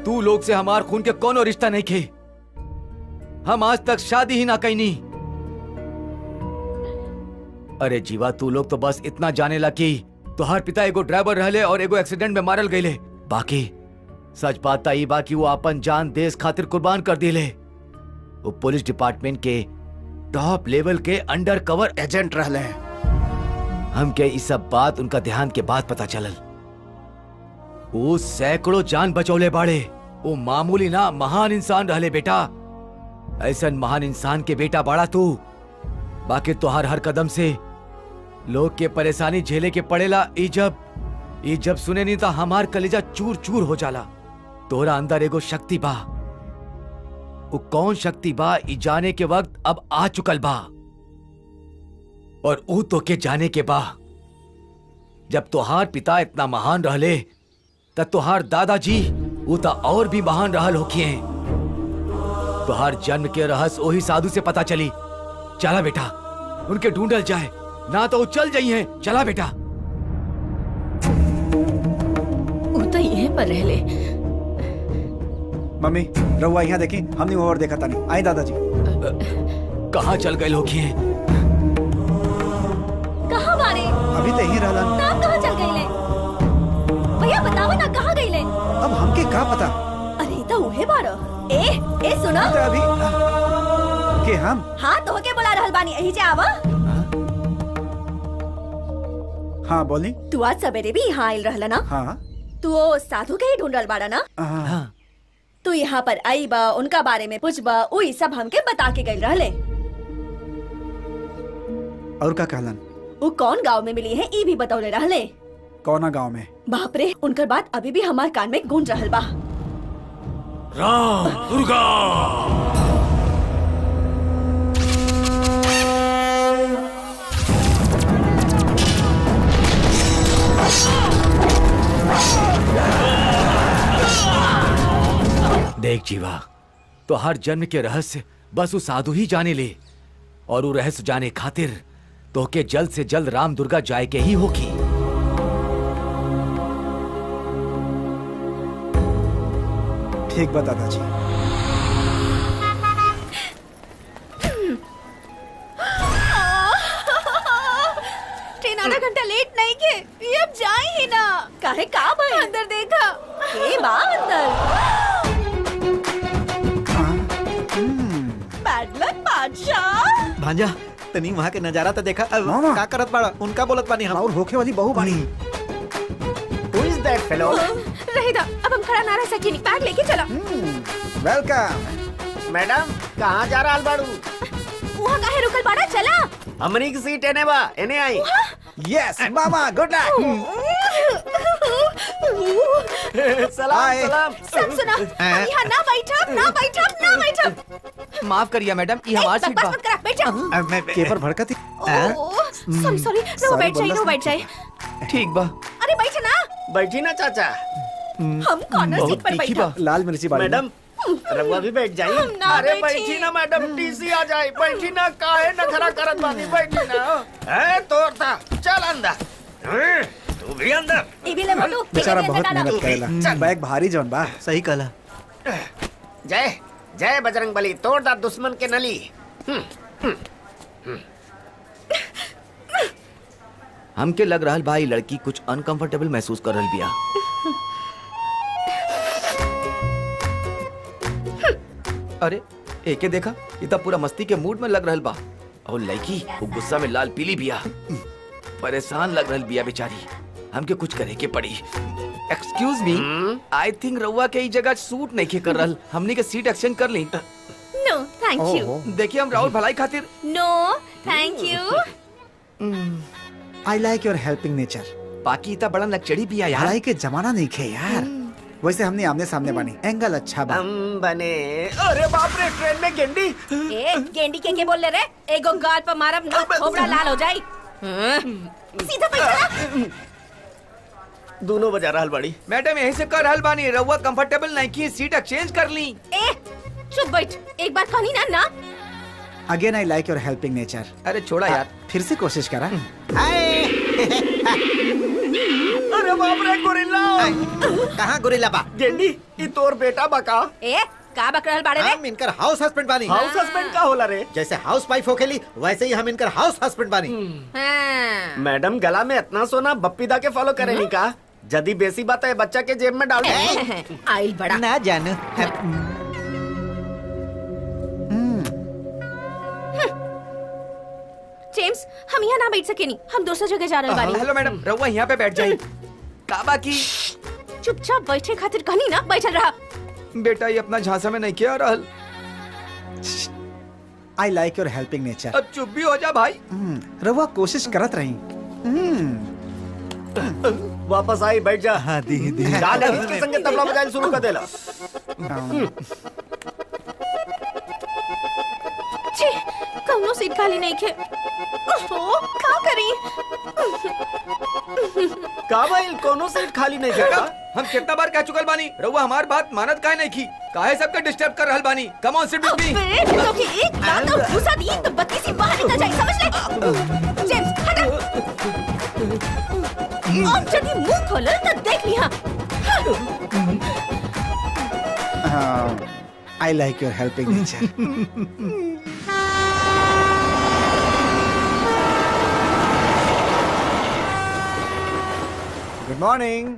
तू लोग से हमार खून के कोनो रिश्ता नहीं खे। हम आज तक शादी ही ना कईनी। अरे जीवा तू लोग तो बस इतना जाने ला कि तोहार पिता एगो ड्राइवर रहले और एगो एक्सीडेंट में मारल गईले। बाकी सच बात ता ई बा कि वो अपन जान देश खातिर कुर्बान कर दिले। वो पुलिस डिपार्टमेंट के टॉप लेवल के अंडर कवर एजेंट रहले। हमके इस सब बात उनका ध्यान के बाद पता चलल। वो सैकड़ों जान बचौले बाड़े। वो मामूली ना महान इंसान रहले बेटा। ऐसा महान इंसान के बेटा बाड़ा तू। बाकी तोहार हर कदम से लोग के परेशानी झेले के पड़ेला। ई जब सुने नहीं था हमार कलेजा चूर चूर हो जाला। तोरा अंदर एगो शक्ति बा। वो कौन शक्ति बा ई जाने के वक्त अब आ चुकल बा। और ऊ तो के जाने के बा। जब तोहार पिता इतना महान रहले त तोहार दादाजी ऊ ता और भी महान रहल होखिए। तोहार जन्म के रहस्य वही साधु से पता चली। चला बेटा उनके ढूंढल जाए, ना तो वो चल जाइए। चला बेटा। वो तो यहीं पर रहले। मम्मी रहुआ यहाँ देखी, हमने और देखा था नहीं। आई दादाजी। कहाँ चल गए लोग हैं? कहाँ बारे? अभी तो यहीं रहला। नाम कहाँ चल गईले? भैया बतावा ना कहाँ गईले? अब हमके का पता? अरे तो उहे बारो। ए सुनो। तो अभी के हम हाँ तो के बुला रहल बानी, यही जे आवा। हाँ बोली। तू आज सवेरे भी यहाँ आइल रहला ना? हाँ। तू वो साधु के ही ढूंढल बाड़ा ना? हाँ। तू यहाँ पर आई बा, उनका बारे में पूछ बा, वही सब हमके बता के गई रहले। और का कहलन? वो कौन गांव में मिली है ई भी बतौले रहले। कौना गांव में? बाप रे, उनकर बात अभी भी हमार कान में गूंज रहल बा। राम दुर्गा। देख जीवा, तो हर जन्म के रहस्य बस वो साधु ही जाने ले। और वो रहस्य जाने खातिर तो के जल्द से जल्द राम दुर्गा जाए के ही होगी। ठीक बता दादाजी। अंदर देखा के बा अंदर। बैड लक बादशाह। भांजा तनी वहाँ के नजारा तो देखा। मामा। का करत बाड़ा? उनका बोलत बानी हम। और होखे वाली बहू बानी। Who is that fellow? रहेगा, अब हम खड़ा ना रह सकेनी, बैग लेके चला। वेलकम। मैडम कहाँ जा रहा बाड़ू? वहाँ काहे रुकल बाड़ा, चला। हमनी की सीट एने बा, एने आई। यस मामा, गुड लक। सलाम Hi. सलाम। सब सुना, हम यहाँ ना बैठब, ना बैठब, ना बैठब। माफ करिए मैडम, ये हमारी सीट बकवास बा। मत करा, बैठ जा। केपर भड़कती। सॉरी सॉरी, रो बैठ जाए, रो बैठ जाए। ठीक बा। अरे बैठ ना, बैठी ना चाचा। हम कॉर्नर सीट पर बैठब। लाल मिर्ची बाड़ी। मैडम रघुआ भी बैठ जाइए। हम ना अरे बैठी। बैठी ना मैडम, टीसी आ जाए। बैठी ना, काहे नखरा करत बानी? बैठी ना। है तोरता, चल अंदर। तू भी अंदर। ई भी ले मोटू, बेचारा इधर बहुत डाला। मेहनत करेला। बैग भारी जौन बा। सही कहला। जय जय बजरंग बली, तोड़ दा दुश्मन के नली। हमके लग रहा भाई लड़की कुछ अनकंफर्टेबल महसूस कर रही बिया। अरे एके देखा, ये तो पूरा मस्ती के मूड में लग रहल बा। और लड़की वो गुस्सा में लाल पीली बिया, परेशान लग रहल बिया बेचारी। हमके कुछ करे के पड़ी। एक्सक्यूज मी, आई थिंक रउआ के ई जगह सूट नहीं के कर रहल। हमनी के सीट एक्सचेंज कर ली। No thank you. देखिए हम राहुल भलाई खातिर। No thank you. I like your helping nature. बाकी इतना बड़ा लचड़ी बिया यार। लड़ाई के जमाना नहीं खे यार। वैसे हमने आमने सामने बानी, एंगल अच्छा बा। हम बने। अरे बाप रे, ट्रेन में गेंडी। ए गेंडी के बोल ले रे, एगो गाल पर मारब ना, खोबरा लाल हो जाई। सीधा बैठ। दोनों बजा रहल बाड़ी। मैडम यही से कर रहल बानी, रउआ कंफर्टेबल नहीं की, सीट एक्सचेंज कर ली। ए चुप बैठ, एक बार कहनी ना ना। Again I like your helping nature. अरे छोड़ा यार। फिर से कोशिश करा। अरे बाप रे, गोरिल्ला। कहाँ गोरिल्ला बा? गेंडी, ई तोर बेटा बा का? ए का बकरल बाड़े रे? हम इनकर हाउस हस्बैंड बानी। हाउस हस्बैंड का होला रे? जैसे हाउस वाइफ होखेली वैसे ही हम इनकर हाउस हस्बैंड बानी। हाँ। मैडम गला में इतना सोना बप्पीदा के फॉलो करेली का? जदी बेसी बात है बच्चा के जेब में डाल दे। आइल बड़ा। ना जान। जेम्स, हम यहाँ ना बैठ सके नहीं, हम दूसरी जगह जा रहे बानी। हेलो मैडम, रउआ यहाँ पे बैठ जाइए। काबा की चुपचाप बैठे खातिर कहनी ना, बैठल रहा। बेटा ये अपना झांसा में नहीं किया रहल। आई लाइक योर हेल्पिंग नेचर। अब चुप भी हो जा भाई। रवा कोशिश करत रही। वापस आई, बैठ जा। हाँ दी दी। डाल इसके संगे तबला बजाना शुरू कर देला। छी, कौनो सीट खाली नहीं खे। ओहो, का करी? का भाई कोनो सीट खाली नहीं है का? हम कितना बार कह चुकल बानी, रउआ हमार बात मानत काहे नहीं की? काहे सबके डिस्टर्ब कर रहल बानी? Come on sit with me. अबे, तो कि एक लात और घुसा दी तो बत्ती सी बाहर निकल जाए, समझ ले? जेम्स, हटा। अब जब ये मुंह खोले तो देख लिया। आई like your helping nature. Good morning.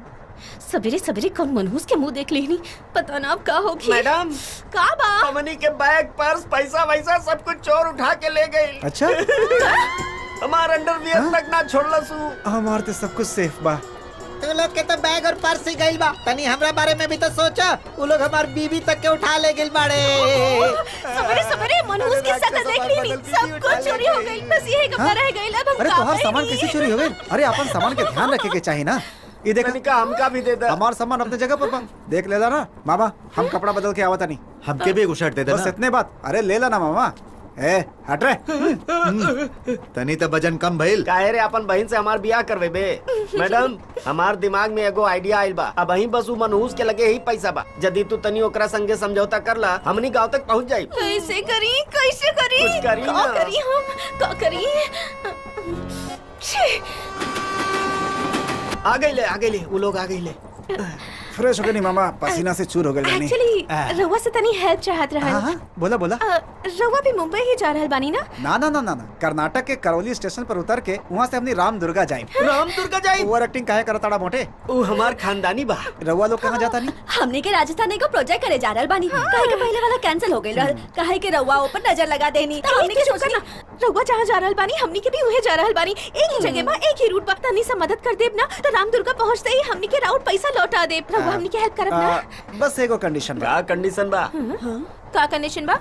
सवेरे सवेरे कौन मनहूस के मुंह देख लेनी, पता ना अब का होगी। मैडम, का बा? हमनी के बैग पर्स पैसा वैसा सब कुछ चोर उठा के ले गए। अच्छा। हमार अंडरवियर तक ना छोड़लसू। हमार तो सब कुछ सेफ बा। तू लोग के तो बैग और पर्स ही गइल बा। तनी हमरा बारे में भी तो सोचा। वो लोग हमार बीबी तक के उठा ले गइल बाड़े। सवेरे सवेरे मनहूस की शक्ल देख लेनी, सब कुछ चोरी हो गई, बस यही कपड़ा रह गई। अब हम अरे का तोहार करेंगे? सामान कैसे चोरी हो गए? अरे अपन सामान के ध्यान रखे के चाहिए ना। ये देख, मैंने कहा हमका भी दे दे। हमार सामान अपने जगह पर बा। देख लेला ना मामा, हम कपड़ा बदल के आवता नहीं। हमके भी एगो शर्ट दे बस इतने बात। अरे ले ला ना मामा। ए हट रे। तनी तो वजन कम भइल। काहे रे, अपन बहन से हमार बियाह करवे बे। मैडम, हमार दिमाग में एगो आइडिया आइल बा। अब वहीं बस उ मनहूस के लगे ही पैसा बा। यदि तू तनी ओकरा संगे समझौता करला, हमनी गांव तक पहुंच जाई। कैसे करी, कैसे करी? कुछ करी का ना। करी हम, का करी? छी, आ गई ले, वो लोग आ गई ले। फ्रेश हो गई नहीं मामा, पसीना से चूर हो गई नहीं। एक्चुअली रउआ से तनी हेल्प चाहत रहल। हाँ हाँ बोला बोला। रउआ भी मुंबई ही जा रहल बानी ना? ना ना ना ना ना, कर्नाटक के करौली स्टेशन पर उतर के वहाँ से हमने राम दुर्गा जाए। राम दुर्गा जाई। ओवर एक्टिंग काहे करताड़ा मोटे? वो हमार खानदानी बा। रउआ लोग कहाँ जाता नहीं? हमने के राजस्थान को प्रोजेक्ट करे जा रहल बानी। काहे के पहले वाला कैंसिल हो गइल रहल। काहे के रउआ ऊपर नजर लगा देनी। तो हमने के सोचा ना रउआ जहाँ जा रहल बानी हमनी के भी उहे जा रहल बानी। एक ही जगह बा, एक ही रूट बा। तनी सा मदद कर देब ना तो राम दुर्गा पहुँचते ही हमनी के राउट पैसा लौटा देब। रउआ हमनी के हेल्प करब ना? बस एगो कंडीशन बा। का कंडीशन बा? का कंडीशन बा?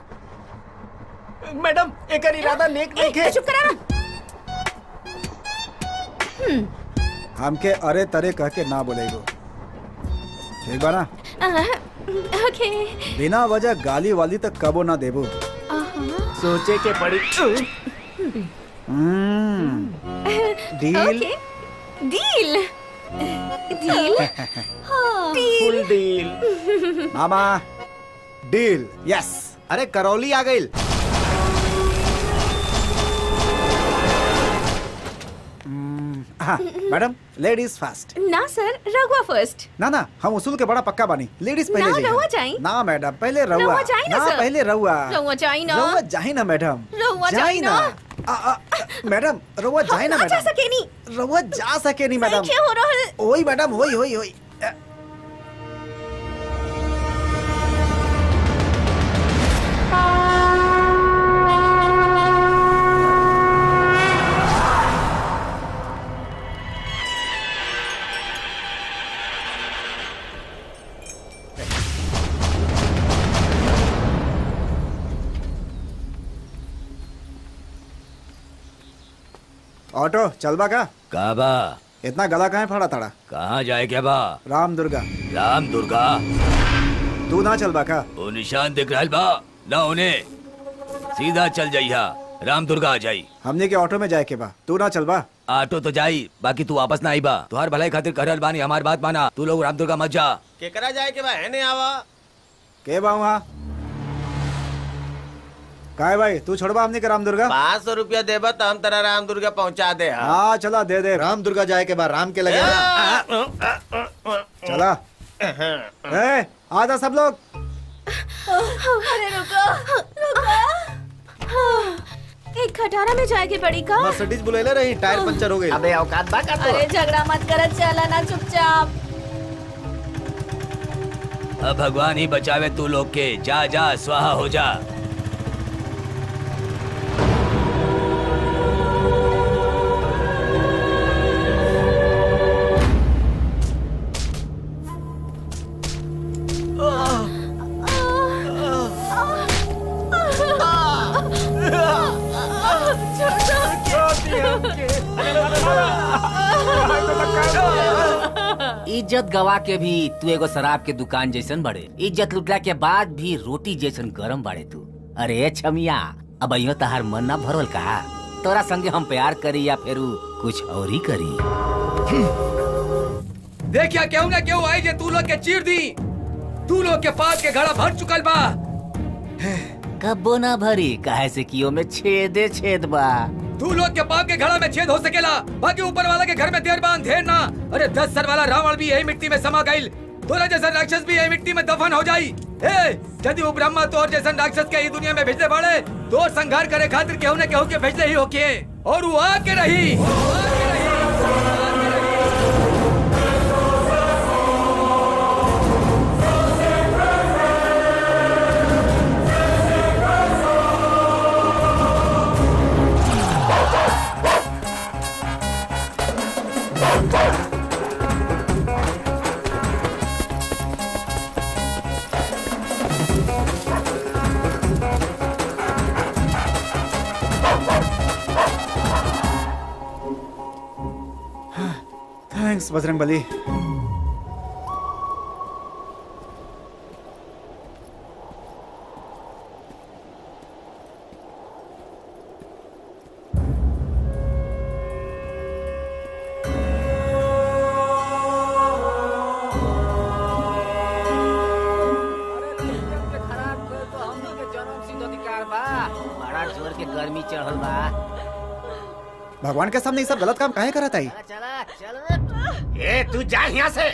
मैडम एकर इरादा नेक नहीं है। चुप करा ना। हमके अरे तरे कह के ना बोलेगो, ठीक बा ना? ओके। बिना वजह गाली वाली तक कबो ना देबो। सोचे के पड़ी। डील? ओके डील डील फुल डील। मामा डील। यस। अरे करौली आ गई। हाँ मैडम, लेडीज फर्स्ट। ना सर, रघुआ फर्स्ट। ना ना, हम उसूल के बड़ा पक्का बानी। लेडीज पहले ना, जाइए। रउआ जाई। ना मैडम, पहले रउआ। रउआ जाई ना, ना सर। पहले रउआ। रउआ जाई ना। रउआ जाई ना मैडम। रउआ जाई ना। मैडम रउआ जाई ना हम ना जा मैडम। सके नहीं। रउआ जा सके नहीं मैडम। क्या हो रहल? ओई मैडम, होई होई होई। ऑटो चलबा का? कहाँ बा? इतना गला काहे फाड़ा ताड़ा? कहाँ जाए क्या बा? राम दुर्गा। राम दुर्गा? तू ना चलबा का? वो निशान दिख रहा बा ना उन्हें? सीधा चल जाइया, राम दुर्गा आ जाई। हमने के ऑटो में जाए के बा, तू ना चलबा? ऑटो तो जाई, बाकी तू वापस ना आई बा। तुहार भलाई खातिर करल बानी, हमार बात माना। तू लोग राम दुर्गा मत जा। केकरा जाए के बा? है आवा। के बा वहाँ? काय भाई, तू छोड़बा हमने के राम दुर्गा? 500 रुपया देबा तो हम तेरा राम दुर्गा पहुंचा दे। हाँ चला दे दे। राम दुर्गा जाए के बाद राम के लगे। चला। ए, आजा सब लोग। अरे रुको रुको। एक खटारा में जाएगी बड़ी का? मर्सिडीज बुलेले रही, टायर पंचर हो गई। अबे औकात बा का तो? अरे झगड़ा मत कर, चला ना चुपचाप। अब भगवान ही बचावे तू लोग के। जा जा, स्वाहा हो जा। इज्जत गवा के भी तू एगो शराब के दुकान जैसन बड़े। इज्जत लुटला के बाद भी रोटी जैसन गरम बाड़े तू। अरे छमिया, अब अयो तहार मन ना भरल का? तोरा संगे हम प्यार करी या फिर कुछ और ही करी? देखिया केहू ना केहू आई जे तू लोग के चीर दी। तू लोग के पास के घड़ा भर चुकल बा। कब्बो ना भरी, काहे से कियो में छेदे छेद बा। तू लोग के पाप के घड़ा में छेद हो सकेला, बाकी ऊपर वाला के घर में देर बांध ढेर ना। अरे 10 सर वाला रावण भी यही मिट्टी में समा गईल। तोरा जैसा राक्षस भी यही मिट्टी में दफन हो जाई। यदि वो ब्रह्मा तोर जैसा राक्षस के ही दुनिया में भेजले बाड़े, तो संघार करे खातिर केहू न केहू के भेजले ही होके, और वो आके रही। थैंक्स बजरंग बली। बड़ा जोर के गर्मी चढ़ल बा। भगवान के सामने ये सब गलत काम काहे करत आई? चला चल। ए तू जा यहाँ से।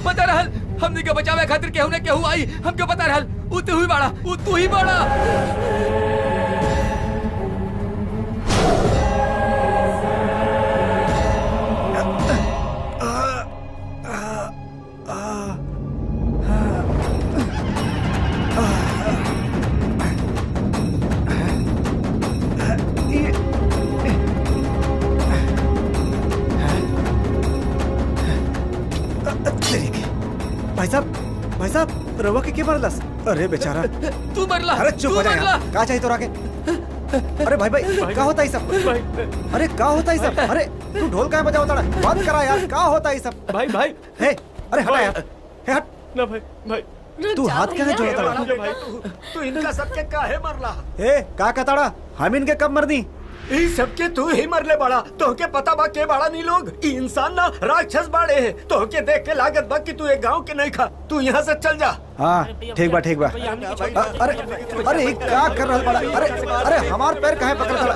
पता रहल हमनी के बचावे खातिर केहू ने केहू आई हमके पता रहल उ तू ही बाड़ा भाई साहब रवा के क्या मरलस? अरे बेचारा तू मरला। अरे चुप हो जा यार। क्या चाहिए तोरा के? अरे भाई क्या होता है सब? अरे क्या होता है सब? अरे तू ढोल क्या बजाओ ताड़ा? बंद करा यार। क्या होता है सब? भाई हे अरे हटा यार। हे हट ना भाई तू हाथ क्या जोड़ा ताड़ा? तू इनका सबके काहे मरला? हे क्या कहताड़ा? हम इनके कब मरनी? ई सबके तू ही मरले बाड़ा। तोहके पता बा के बाड़ा नी लोग? ई इंसान ना राक्षस बाड़े है। तोहके देख के लागत बा कि तू एक गांव के नहीं खा। तू यहाँ से चल जा। हाँ ठीक बा अरे क्या कर रहा बड़ा? अरे हमार पैर कहाँ पकड़ रहा?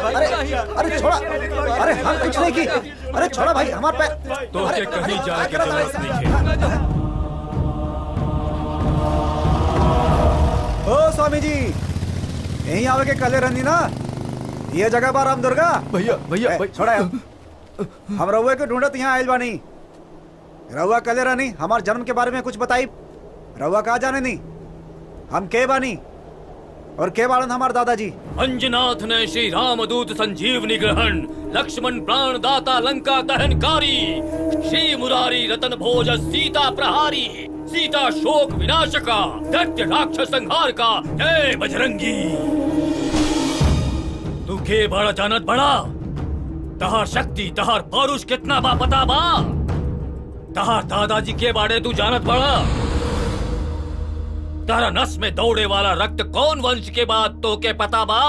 अरे छोड़ा। अरे हम कुछ नहीं की। अरे छोड़ा भाई हमार पैर। तो के कहीं जाए की जरूरत नहीं है। ओ स्वामी जी यहीं आवे के कले रहनी ना? ये जगह बा राम दुर्गा। भैया छोड़ा यार। हम रउआ के ढूंढत यहाँ आयल बानी। रउआ कले रहनी हमार जन्म के बारे में कुछ बताई। रउआ कहा जाने नहीं हम के बानी और के बाड़न हमार दादाजी। अंजनाथ ने श्री रामदूत संजीवनी ग्रहण, लक्ष्मण प्राण दाता लंका दहनकारी, श्री मुरारी रतन भोज सीता प्रहारी, सीता शोक विनाशका, दैत्य राक्षस संहार का, जय बजरंगी। तू के बड़ा जानत बड़ा? तहार शक्ति तहार पौरुष कितना बा पता बा? तहार दादाजी के बारे तू जानत बड़ा? तारा नस में दौड़े वाला रक्त कौन वंश के बाद तो के पता बा?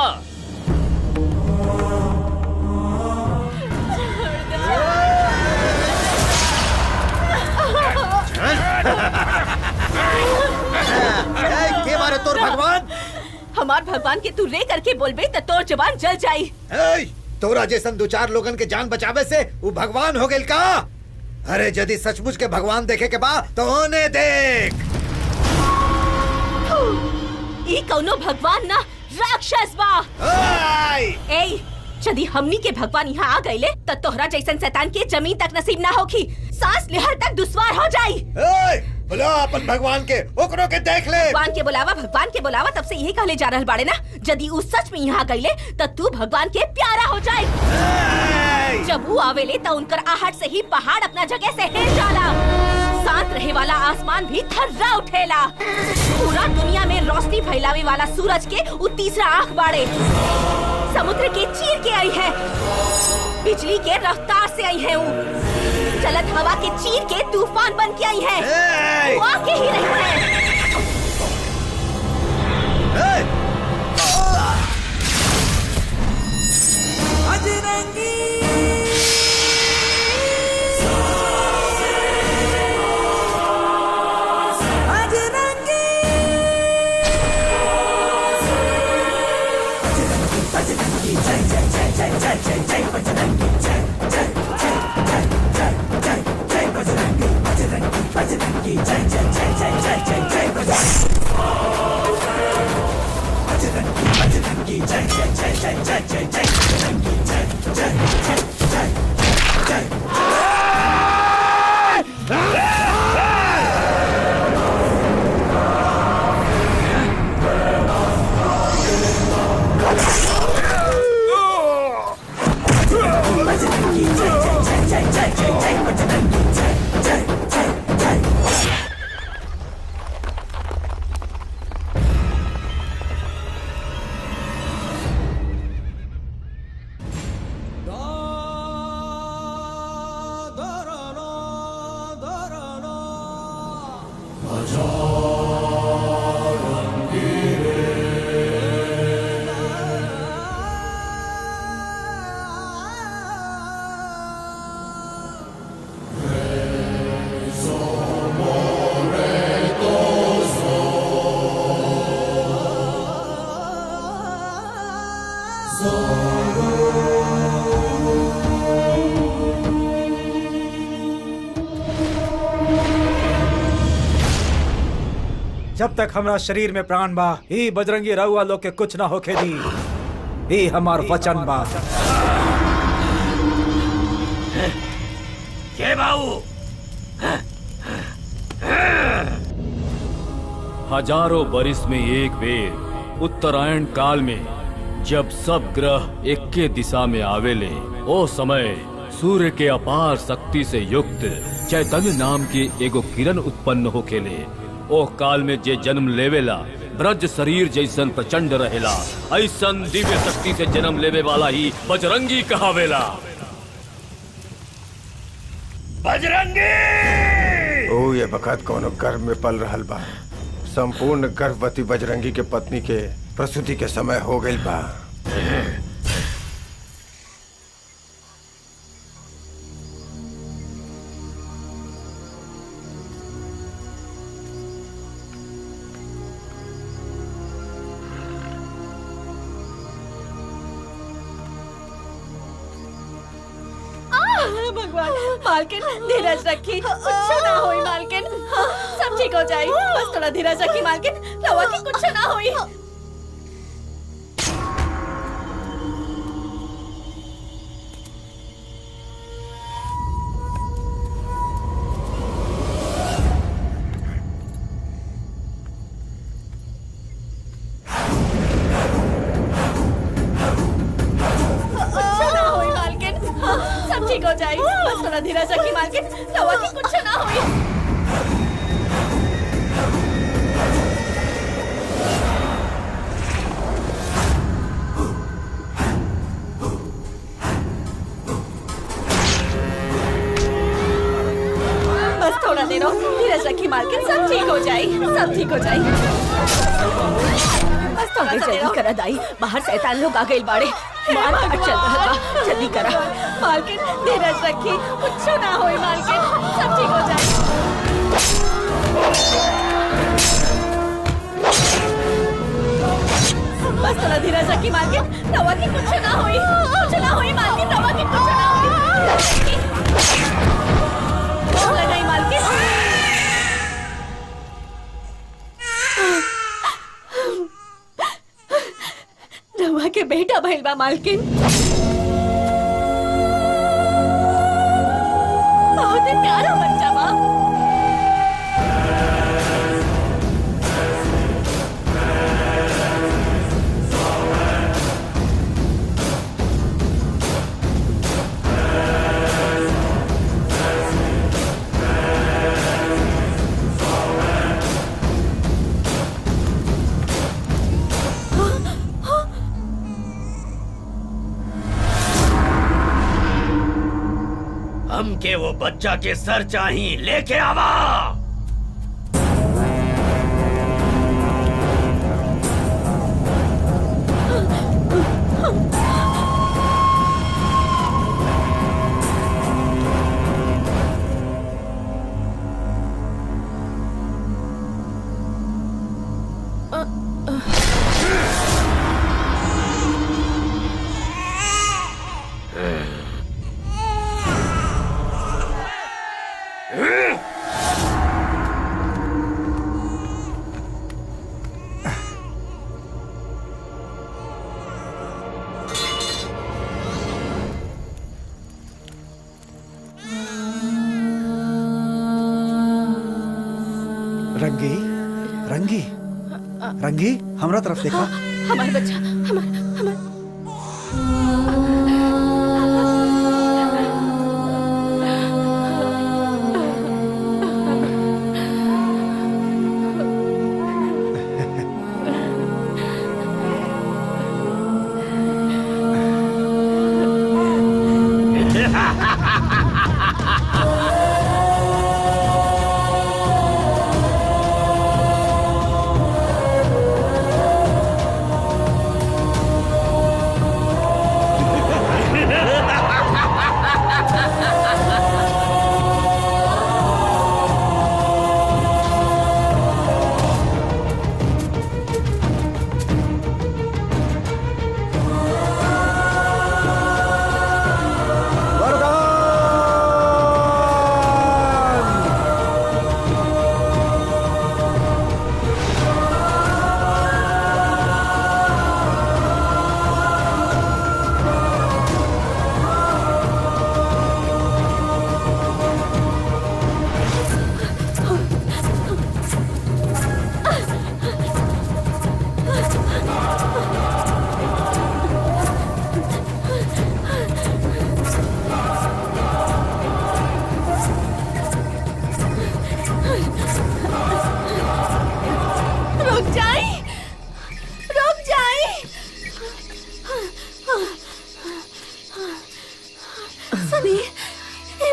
के बारे तोर भगवान? हमार भगवान के तू रे करके बोलबे त तोर जवान जल जाई। तोरा जैसन दो चार लोगन के जान बचावे से वो भगवान हो गेल का? अरे यदि सचमुच के भगवान देखे के बा तो ओने देख। ई कौनो भगवान ना राक्षस बा। ए यदि हमनी के भगवान यहाँ आ गईले त तोहरा जैसन शैतान के जमीन तक नसीब ना होखी। सांस लेहर तक दुश्वार हो जाई। बुला अपन भगवान के, ओकरो के देख ले। भगवान के बुलावा तब से यही कहले जा रहल बाड़े ना। यदि उ सच में यहाँ गईले त तू भगवान के प्यारा हो जाए। जब वो आवेले त उनकर आहट से ही पहाड़ अपना जगह से हिल जाला। शांत रहे वाला आसमान भी थर्रा उठेला। पूरा दुनिया में रोशनी फैलावे वाला सूरज के उ तीसरा आँख बाड़े। समुद्र के चीर के आई है, बिजली के रफ्तार से आई है। चलत हवा के चीर के तूफान बन के आई है। वो आके ही रही है। जय जब तक हमरा शरीर में प्राण बा ही बजरंगी रहुआ लोग के कुछ ना होके दी, ही हमार वचन बा। के बाऊ हजारों बरिस में एक बेर उत्तरायण काल में जब सब ग्रह एक के दिशा में आवेले, ओ समय सूर्य के अपार शक्ति से युक्त चैतन्य नाम की एगो किरण उत्पन्न होखेले। ओ काल में जे जन्म लेवेला ब्रज शरीर जैसन प्रचंड रहेला, ऐसन दिव्य शक्ति से जन्म लेवे वाला ही बजरंगी कहावेला। बजरंगी ओ ये बखत कोनो गर्भ में पल रहल बा। संपूर्ण गर्भवती बजरंगी के पत्नी के प्रसूति के समय हो गई बा। भगवान, मालकिन धीरज रखी, कुछ ना होई मालकिन, सब ठीक हो जाए, बस थोड़ा धीरज रखी मालकिन, रवा की कुछ ना होई। ठीक हो जाए, बस थोड़ा धीरज रखी मालकिन, रवा की कुछ ना होई। बस थोड़ा देर और धीरज रखी मालकिन, सब ठीक हो जाए, सब ठीक हो जाए। बस थोड़ा जल्दी करा दाई, बाहर शैतान लोग आ गए बाड़े, मार काट चल रहा बा, जल्दी करा मालकिन, धीरज रखी, कुछ ना होई मालकिन, सब ठीक हो जाए। बस थोड़ा धीरज रखी मालकिन, रवा की कुछ ना होई, कुछ ना होई मालकिन, रवा की कुछ ना होई। लगाई मालकिन, रवा के बेटा भइल बा मालकिन, बहुत ही प्यारा बच्चा बा। हमके वो बच्चा के सर चाहिए, लेके आवा। रंगी, रंगी, रंगी, हमरा तरफ देखा। हमारा बच्चा, हमारा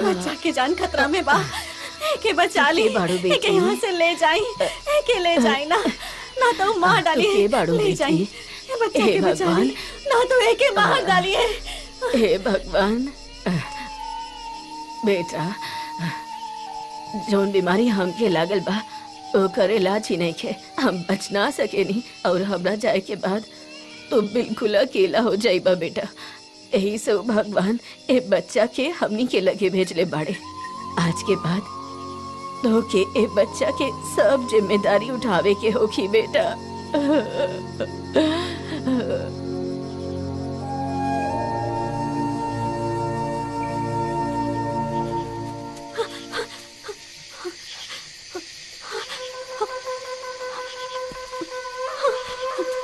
बच्चा के जान खतरा में बा। के बचा ली, बाड़ू बेटी। के यहाँ से ले जाई, के ले जाई ना, ना तो मार डालिए। के बाड़ू ले जाई, बेटी। बच्चा हे के बचा भगवान। ली, ना तो एके मार डालिए। हे भगवान। बेटा, जौन बीमारी हमके लागल बा ओकर इलाज ही नहीं खे, हम बच ना सके नहीं, और हमरा जाए के बाद तो बिल्कुल अकेला हो जाइबा बेटा। यही से भगवान ए बच्चा के हमनी के लगे भेजले बाड़े। आज के बाद तो के ए बच्चा के सब जिम्मेदारी उठावे के होखी बेटा।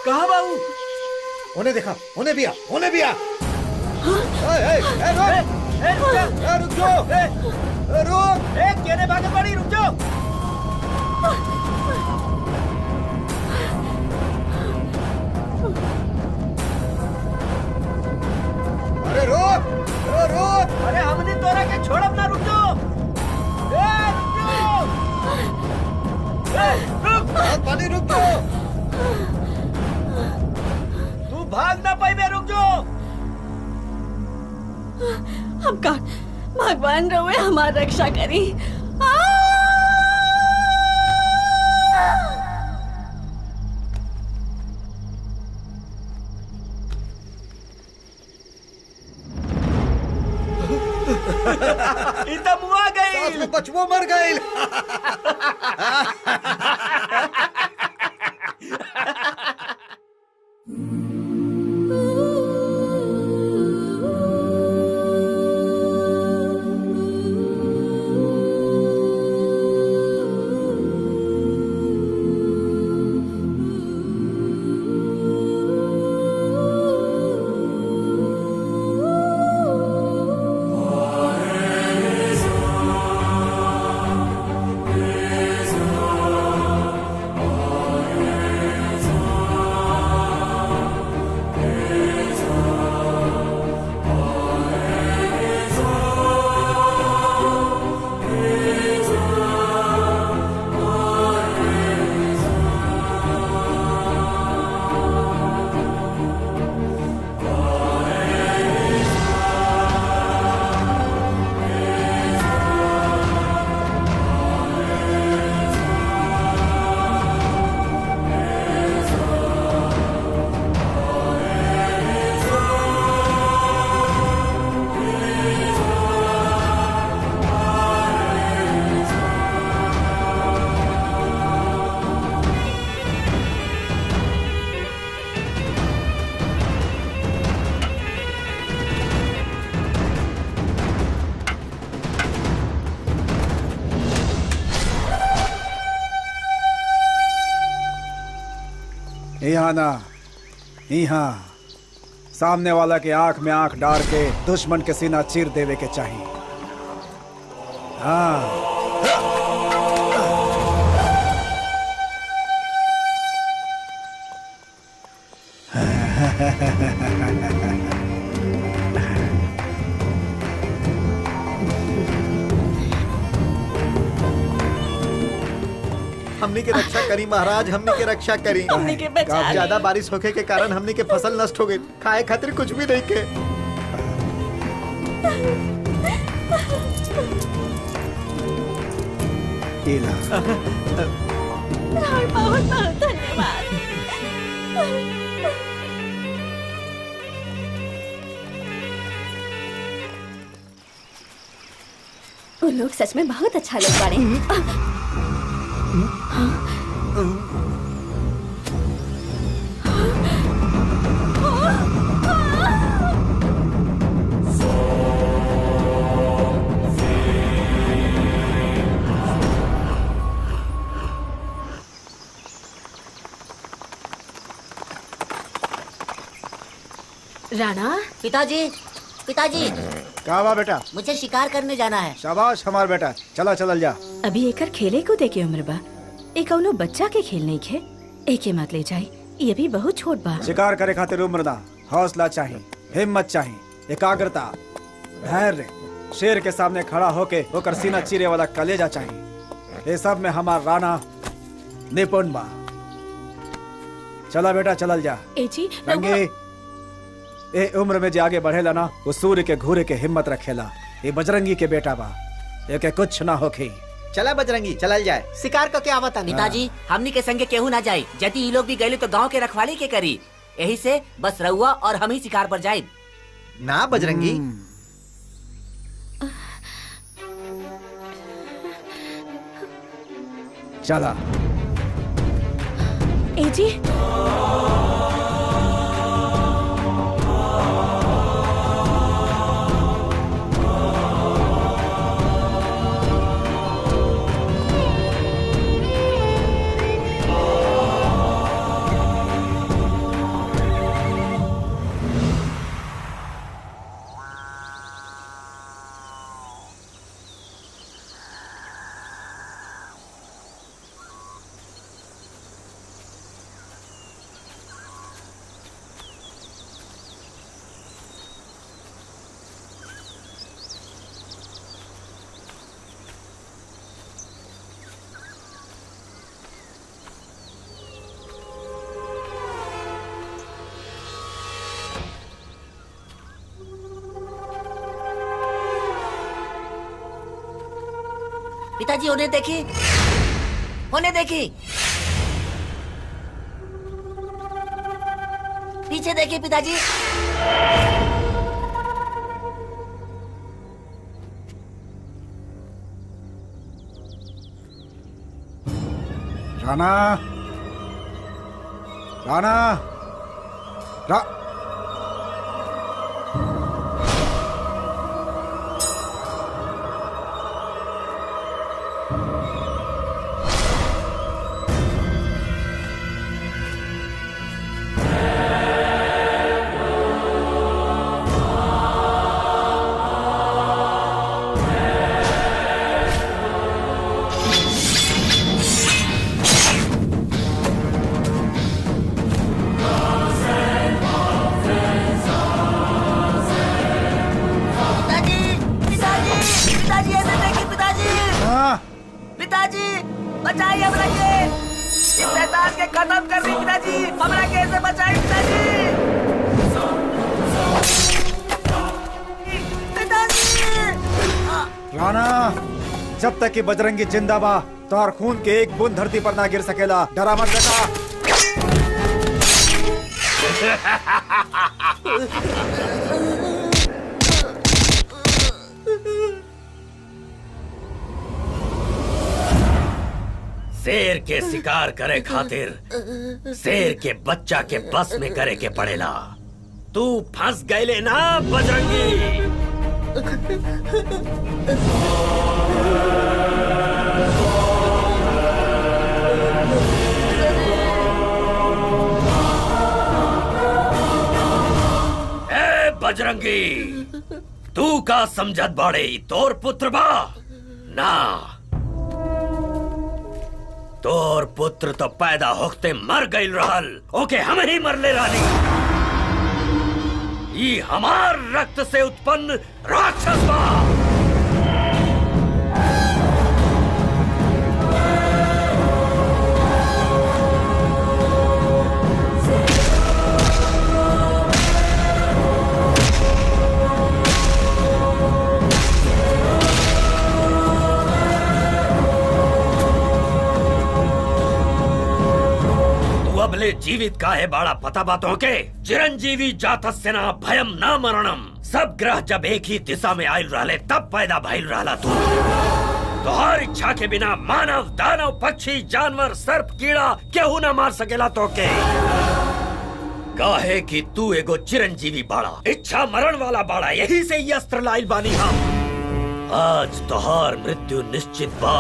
कहाँ बाबू? उन्हें देखा, उन्हें भी आ, उन्हें भी आ। रुक जाओ, रुक। केने भागे पड़ी, रुक जाओ। अरे रुक, रुक। अरे हमने तोरा के छोड़ब ना, रुक जाओ। रुक जाओ। रुक। पानी रुक जाओ। तू भाग ना पाई, मैं रुक जाओ। हम का भगवान रोए हमार रक्षा करी। इतना मुआ गई। साथ में बचवो मर गई। यहाँ ना, यहाँ सामने वाला के आंख में आंख डाल के दुश्मन के सीना चीर देवे के चाहिए। हाँ। हमनी के रक्षा करी महाराज, हमनी के रक्षा करी। हमनी के बचा ली। ज्यादा बारिश होके के कारण हमनी के फसल नष्ट हो गई, खाए खातिर कुछ भी नहीं के। बहुत बहुत धन्यवाद। वो लोग सच में बहुत अच्छा लोग बाड़े। राणा, पिताजी, पिताजी, क्या हुआ बेटा? मुझे शिकार करने जाना है। शाबाश हमार बेटा, चला चलल जा। अभी एकर खेले कूदे के उम्र बा, एक कौनो बच्चा के खेल नहीं खे, एके मत ले जाई, ये भी बहुत छोट बा। शिकार करे खातिर उम्र ना, हौसला चाहिए, हिम्मत चाहिए, एकाग्रता, धैर्य शेर के सामने खड़ा होके होकर सीना चीरे वाला कलेजा चाहिए। ये सब में हमार राणा निपुण बा। चला बेटा चलल जा। ए जी रंगे ए उम्र में जे आगे बढ़ेला ना वो सूर्य के घूरे के हिम्मत रखेला। ये बजरंगी के बेटा बा, एके कुछ ना होखी। चला बजरंगी चलल जाए। शिकार को क्या बता पिताजी हमनी के संगे केहू ना जाई। यदि ये लोग भी गए तो गांव के रखवाली के करी। यही से बस रहुआ और हम ही शिकार पर जाए। ना बजरंगी, चला। ए जी पिताजी उन्हें देखी, उन्हें देखी, पीछे देखिए पिताजी। राणा, राणा, जब तक कि बजरंगी जिंदा बा तोहर खून के एक बूंद धरती पर ना गिर सकेला। डरा मत बेटा। शेर के शिकार करे खातिर शेर के बच्चा के बस में करे के पड़ेला। तू फंस गईले ना बजरंगी। ए बजरंगी, तू का समझत बाड़े तोर पुत्र बा ना? तोर पुत्र तो पैदा होते मर गईल रहल, ओके हम ही मरले रहनी। ये हमार रक्त से उत्पन्न राक्षस बा। अबले जीवित काहे बाड़ा पता बातों के? चिरंजीवी जातस्य ना भयम ना मरणम। सब ग्रह जब एक ही दिशा में आयल रहले तब पैदा भइल रहला तू। तोहर इच्छा के बिना मानव, दानव, पक्षी, जानवर, सर्प, कीड़ा केहू ना मार सकेला तो के। काहे कि तू एगो चिरंजीवी बाड़ा, इच्छा मरण वाला बाड़ा, यही से ये अस्त्र लाइल बानी हम। आज तोहर मृत्यु निश्चित बा।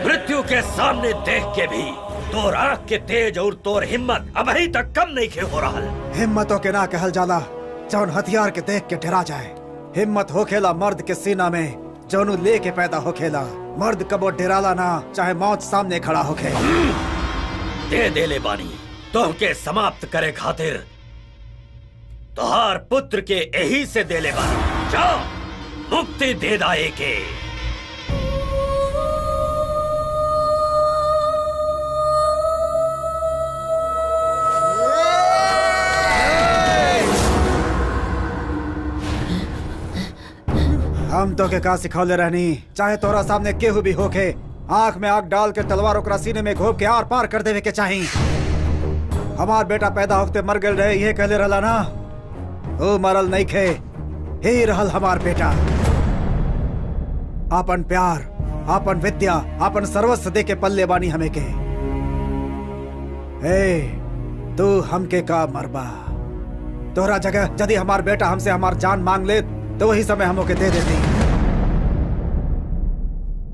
मृत्यु के सामने देख के भी तोर आँख के तेज और तोर हिम्मत अभी तक कम नहीं खे हो रहा। हिम्मतों के ना कहल जाला जौन हथियार के देख के डरा जाए। हिम्मत होखेला मर्द के सीना में जौनु लेके पैदा होखेला। मर्द कबो डराला ना, चाहे मौत सामने खड़ा होखे। दे देले बानी तोहके समाप्त करे खातिर तोहार पुत्र के यही से देले बानी। जा मुक्ति दे दाए के। हम तो के का सिखौले रहनी, चाहे तोरा सामने केहू भी होके आंख में आंख डाल के तलवार ओकरा सीने में घोप के आर पार कर देवे के चाही। हमार बेटा पैदा होते मर गए रहे, ये कहले रहला ना, ओ मरल नहीं खे, ही रहल हमार बेटा। आपन प्यार, आपन विद्या, आपन सर्वस्व दे के पल्ले बानी हमें के। तू हमके का मरबा, तोहरा जगह यदि हमार बेटा हमसे हमार जान मांग ले तो वही समय हम ओके दे देती।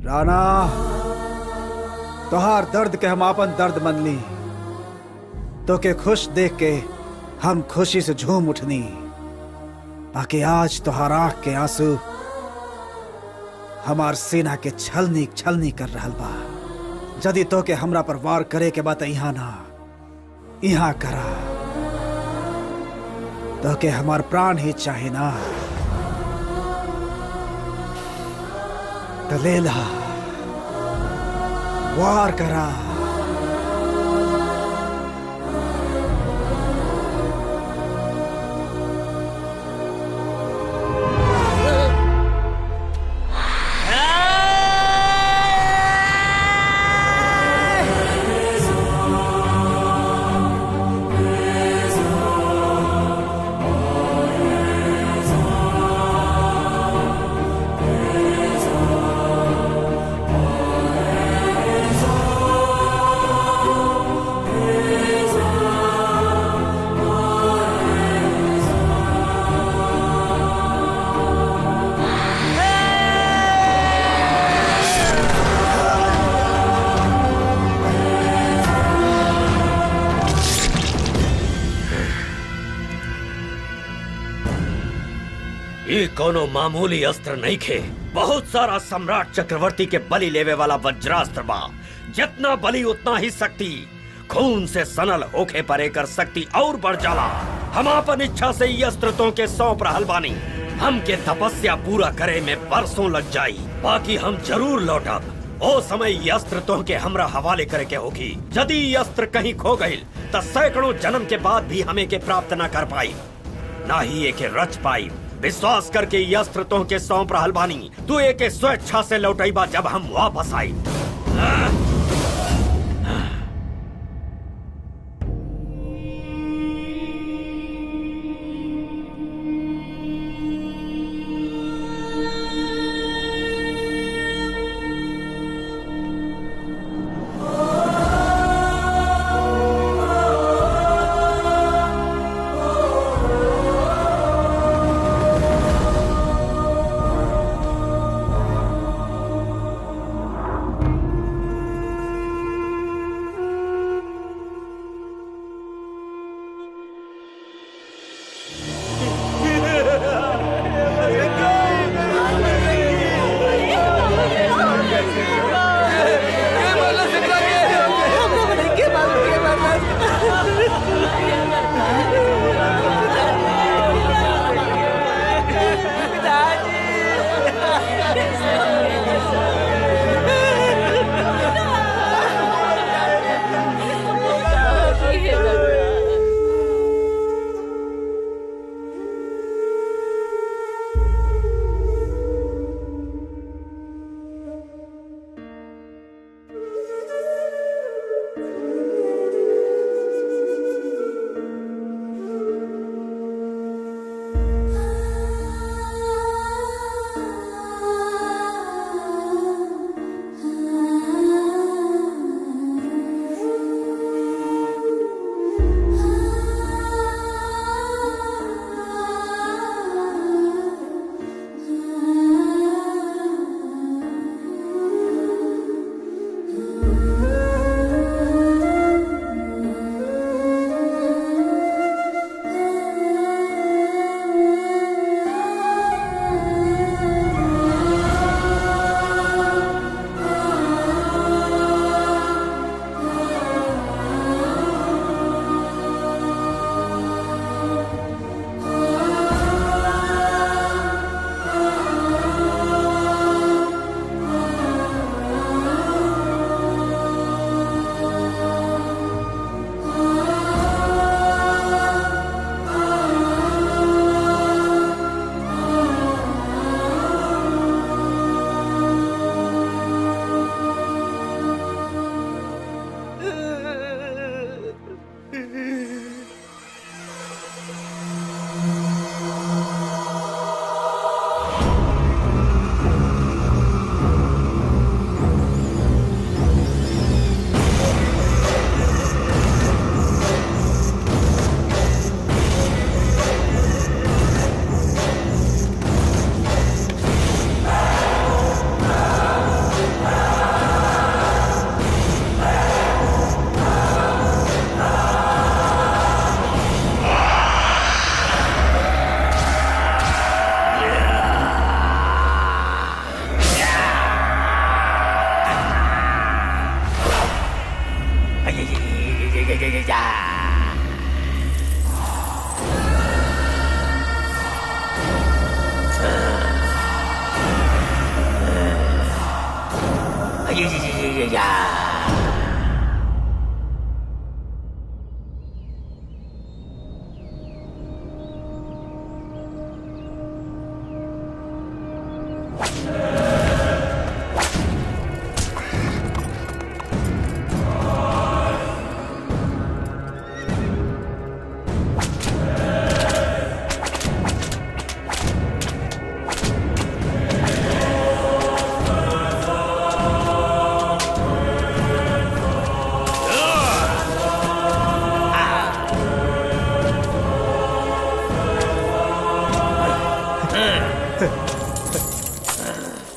राणा, तोहार दर्द के हम आपन दर्द मन ली, तो के खुश देख के हम खुशी से झूम उठनी। बाकी आज तोहार आंख के आंसू हमार सीना के छलनी छलनी कर रहल बा। यदि तो के हमरा पर वार करे के बात यहाँ ना, यहाँ करा, तो के हमार प्राण ही चाहे ना, तो ले ला, वार करा। कोनो मामूली अस्त्र नहीं खे, बहुत सारा सम्राट चक्रवर्ती के बलि लेवे वाला वज्रास्त्र बा। जितना बलि उतना ही शक्ति, खून से सनल होखे पर एकर शक्ति और बढ़ जाला। हम अपन इच्छा से ये अस्त्र तो के सौंप रहल बानी। हमके तपस्या पूरा करे में बरसों लग जाई, बाकी हम जरूर लौटब। ओ समय ये अस्त्र तो के हमरा हवाले करे के होगी। यदि ये अस्त्र कहीं खो गई तो सैकड़ों जन्म के बाद भी हमें के प्राप्त न कर पाई, ना ही एके रच पाई। विश्वास करके ये अस्त्र तो के सौंप रहल बानी, तू एके स्वेच्छा से लौटाइबा जब हम वापस आई।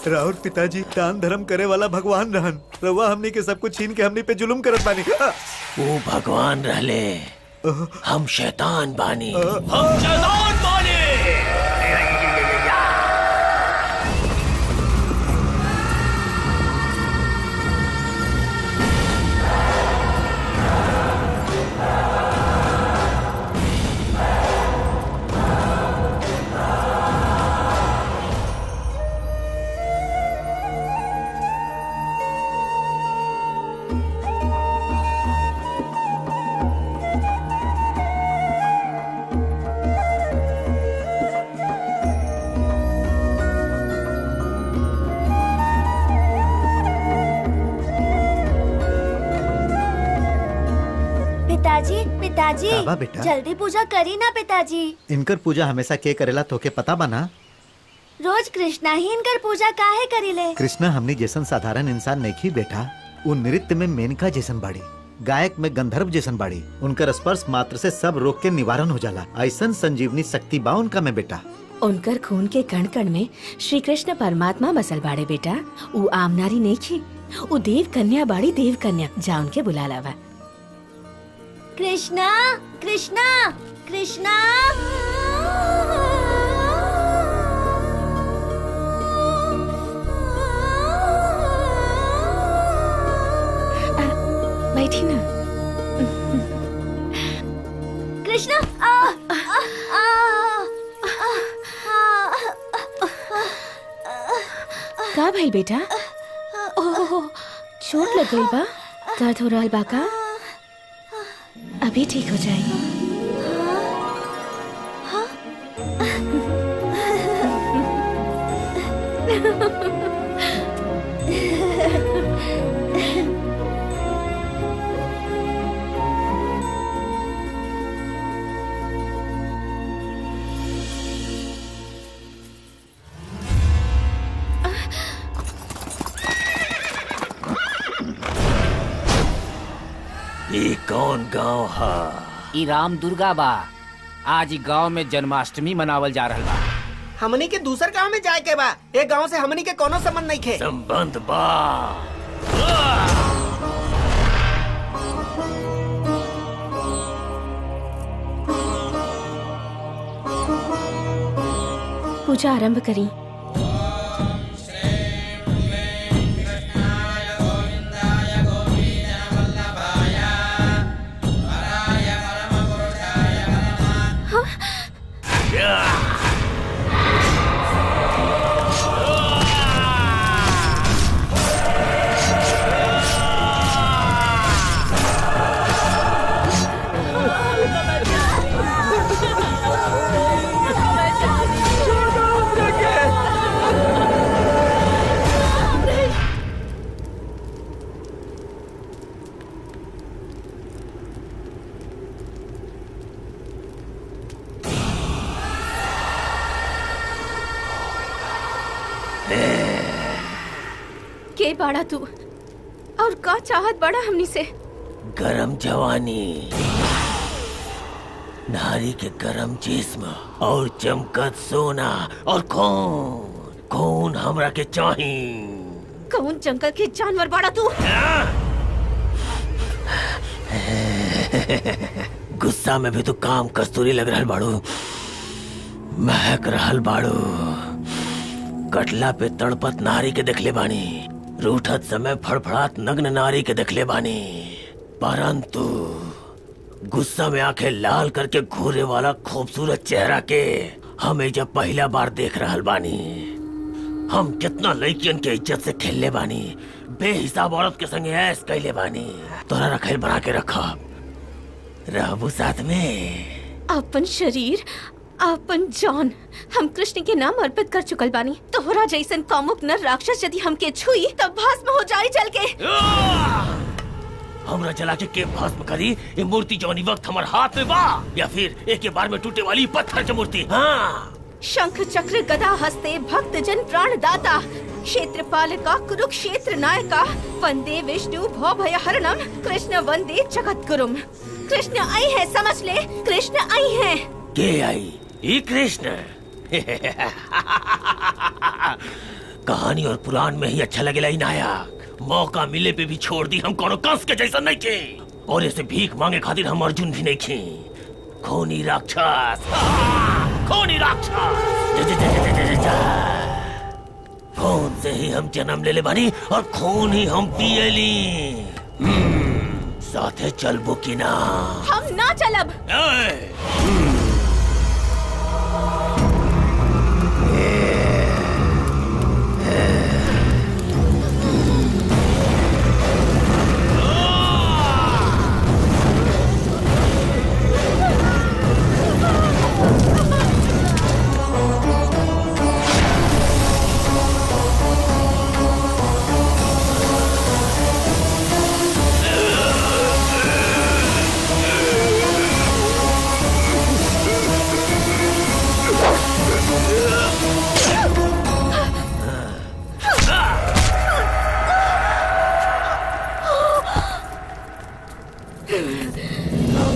राहुल पिताजी दान धर्म करे वाला भगवान रहन रवा हमनी के सब कुछ छीन के हमनी पे जुल्म करत बानी। वो भगवान रहले, हम शैतान बानी। हम शैतान बानी। पिताजी बाबा बेटा। जल्दी पूजा करी ना पिताजी। इनकर पूजा हमेशा के करेला तोके पता बना। रोज कृष्णा ही इनकर पूजा काहे करीले। कृष्णा हमनी जैसन साधारण इंसान नहीं बेटा, वो नृत्य में मेनका जैसन बाड़ी, गायक में गंधर्व जैसन बाड़ी। उनकर स्पर्श मात्र से सब रोग के निवारण हो जाला। ऐसन संजीवनी शक्ति बा उनका में बेटा। उनकर खून के कण कण में श्री कृष्ण परमात्मा बसल बाड़े बेटा। ऊ आम नारी नहीं थी, ऊ देव कन्या बाड़ी, देव कन्या। जा उनके बुला लावा। कृष्णा कृष्णा कृष्णा। बैठी ना। कृष्णा का भइल बेटा? ओह चोट लग गई बा? दर्द हो रहा बा का? अभी ठीक हो जाएगी। ये कौन गांव है? ई राम दुर्गा बा। आज ई गांव में जन्माष्टमी मनावल जा रहल बा। हमनी के दूसर गांव में जाए के बा। एक गांव से हमनी के कोनो संबंध नहीं खे। संबंध बा। पूजा आरंभ करी। के बाड़ा तू और का चाहत बड़ा हमनी से? गरम जवानी, नारी के गरम जिस्म और चमकत सोना और खून। खून हमरा के चाही। कौन जंगल के जानवर बाड़ा तू? गुस्सा में भी तो काम कस्तूरी लग रहल बाड़ू, महक रहल बाड़ू। कटला पे तड़पत नारी के देखले बानी, रूठत समय फड़फड़ात नग्न नारी के देखले बानी, परंतु गुस्सा में आंखें लाल करके घूरे वाला खूबसूरत चेहरा के हमें जब पहला बार देख रहल बानी। हम कितना लड़कियन के इज्जत से खेलले बानी, बेहिसाब औरत के संगे ऐस कैले बानी। तोरा रखेल बना के रखा, रहबू साथ में। अपन शरीर, अपन जान हम कृष्ण के नाम अर्पित कर चुकल बानी। तोहरा जैसन कामुक नर राक्षस यदि हमके छुई तब भस्म हो जाए जल के। हमरा जला के भस्म करी ये मूर्ति जौनी वक्त हमार हाथ में बा, या फिर एक बार में टूटे वाली पत्थर की मूर्ति। हाँ, शंख चक्र गदा हस्ते भक्त जन प्राण दाता, क्षेत्रपाल का कुरुक्षेत्र नायका, वंदे विष्णु भव भय हरणम, कृष्ण वंदे जगत गुरुम। कृष्ण आई है, समझ ले, कृष्ण आई है। के आई? ये कृष्ण। कहानी और पुराण में ही अच्छा लगेला ही नायक। मौका मिले पे भी छोड़ दी, हम कोनो कंस के जैसा नहीं थे, और ऐसे भीख मांगे खातिर हम अर्जुन भी नहीं थे। खूनी राक्षस, खूनी राक्षस। खून से ही हम जन्म ले ले बानी और खून ही हम पियली। साथे चलबो की ना? हम ना चलब।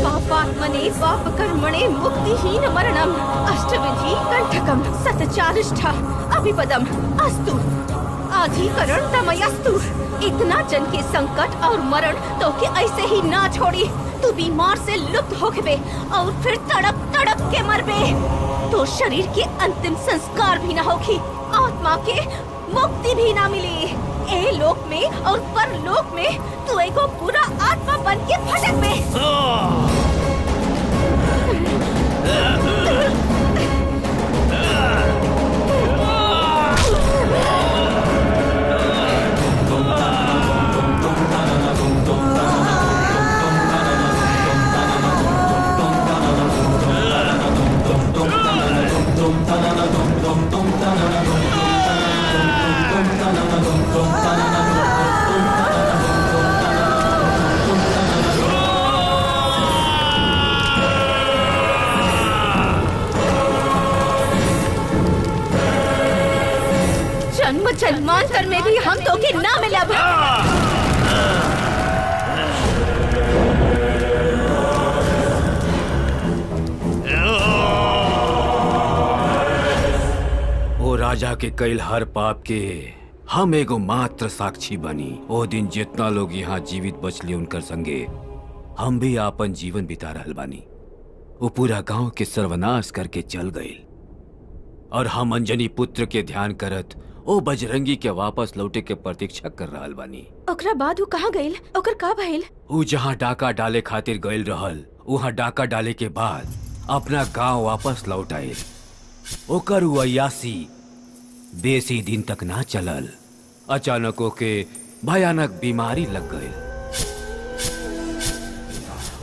पापात्मने पाप कर्मणे मुक्तिहीन मरणम, अष्टविधि कंठकम सतचारिष्ठा अभिपदम अस्तु, अधिकरण तमयस्तु। इतना जन के संकट और मरण तो के ऐसे ही ना छोड़ी। तू बीमार से लुप्त हो गए और फिर तड़प तड़प के मरबे, तो शरीर के अंतिम संस्कार भी ना होगी, आत्मा के मुक्ति भी ना मिली। ए लोक में और परलोक में तू एगो पूरा आत्मा बन के भटक में। जन्म जन्मांतर में भी हम तो के ना मिलब। ओ राजा के कईल हर पाप के हम एगो मात्र साक्षी बनी। ओ दिन जितना लोग यहाँ जीवित बचली उनकर संगे हम भी आपन जीवन बिता रहल बानी। वो पूरा गांव के सर्वनाश करके चल गए, और हम अंजनी पुत्र के ध्यान करत ओ बजरंगी के वापस लौटे के प्रतीक्षा कर रहल बानी। ओकरा बाद वो कहाँ गइल? ओकर का भइल? ऊ जहाँ डाका डाले खातिर गइल रहल, वहाँ डाका डाले के बाद अपना गांव वापस लौट आयल। ओकर ऊ अय्यासी बेसी दिन तक ना चलल। अचानक ओके भयानक बीमारी लग गई।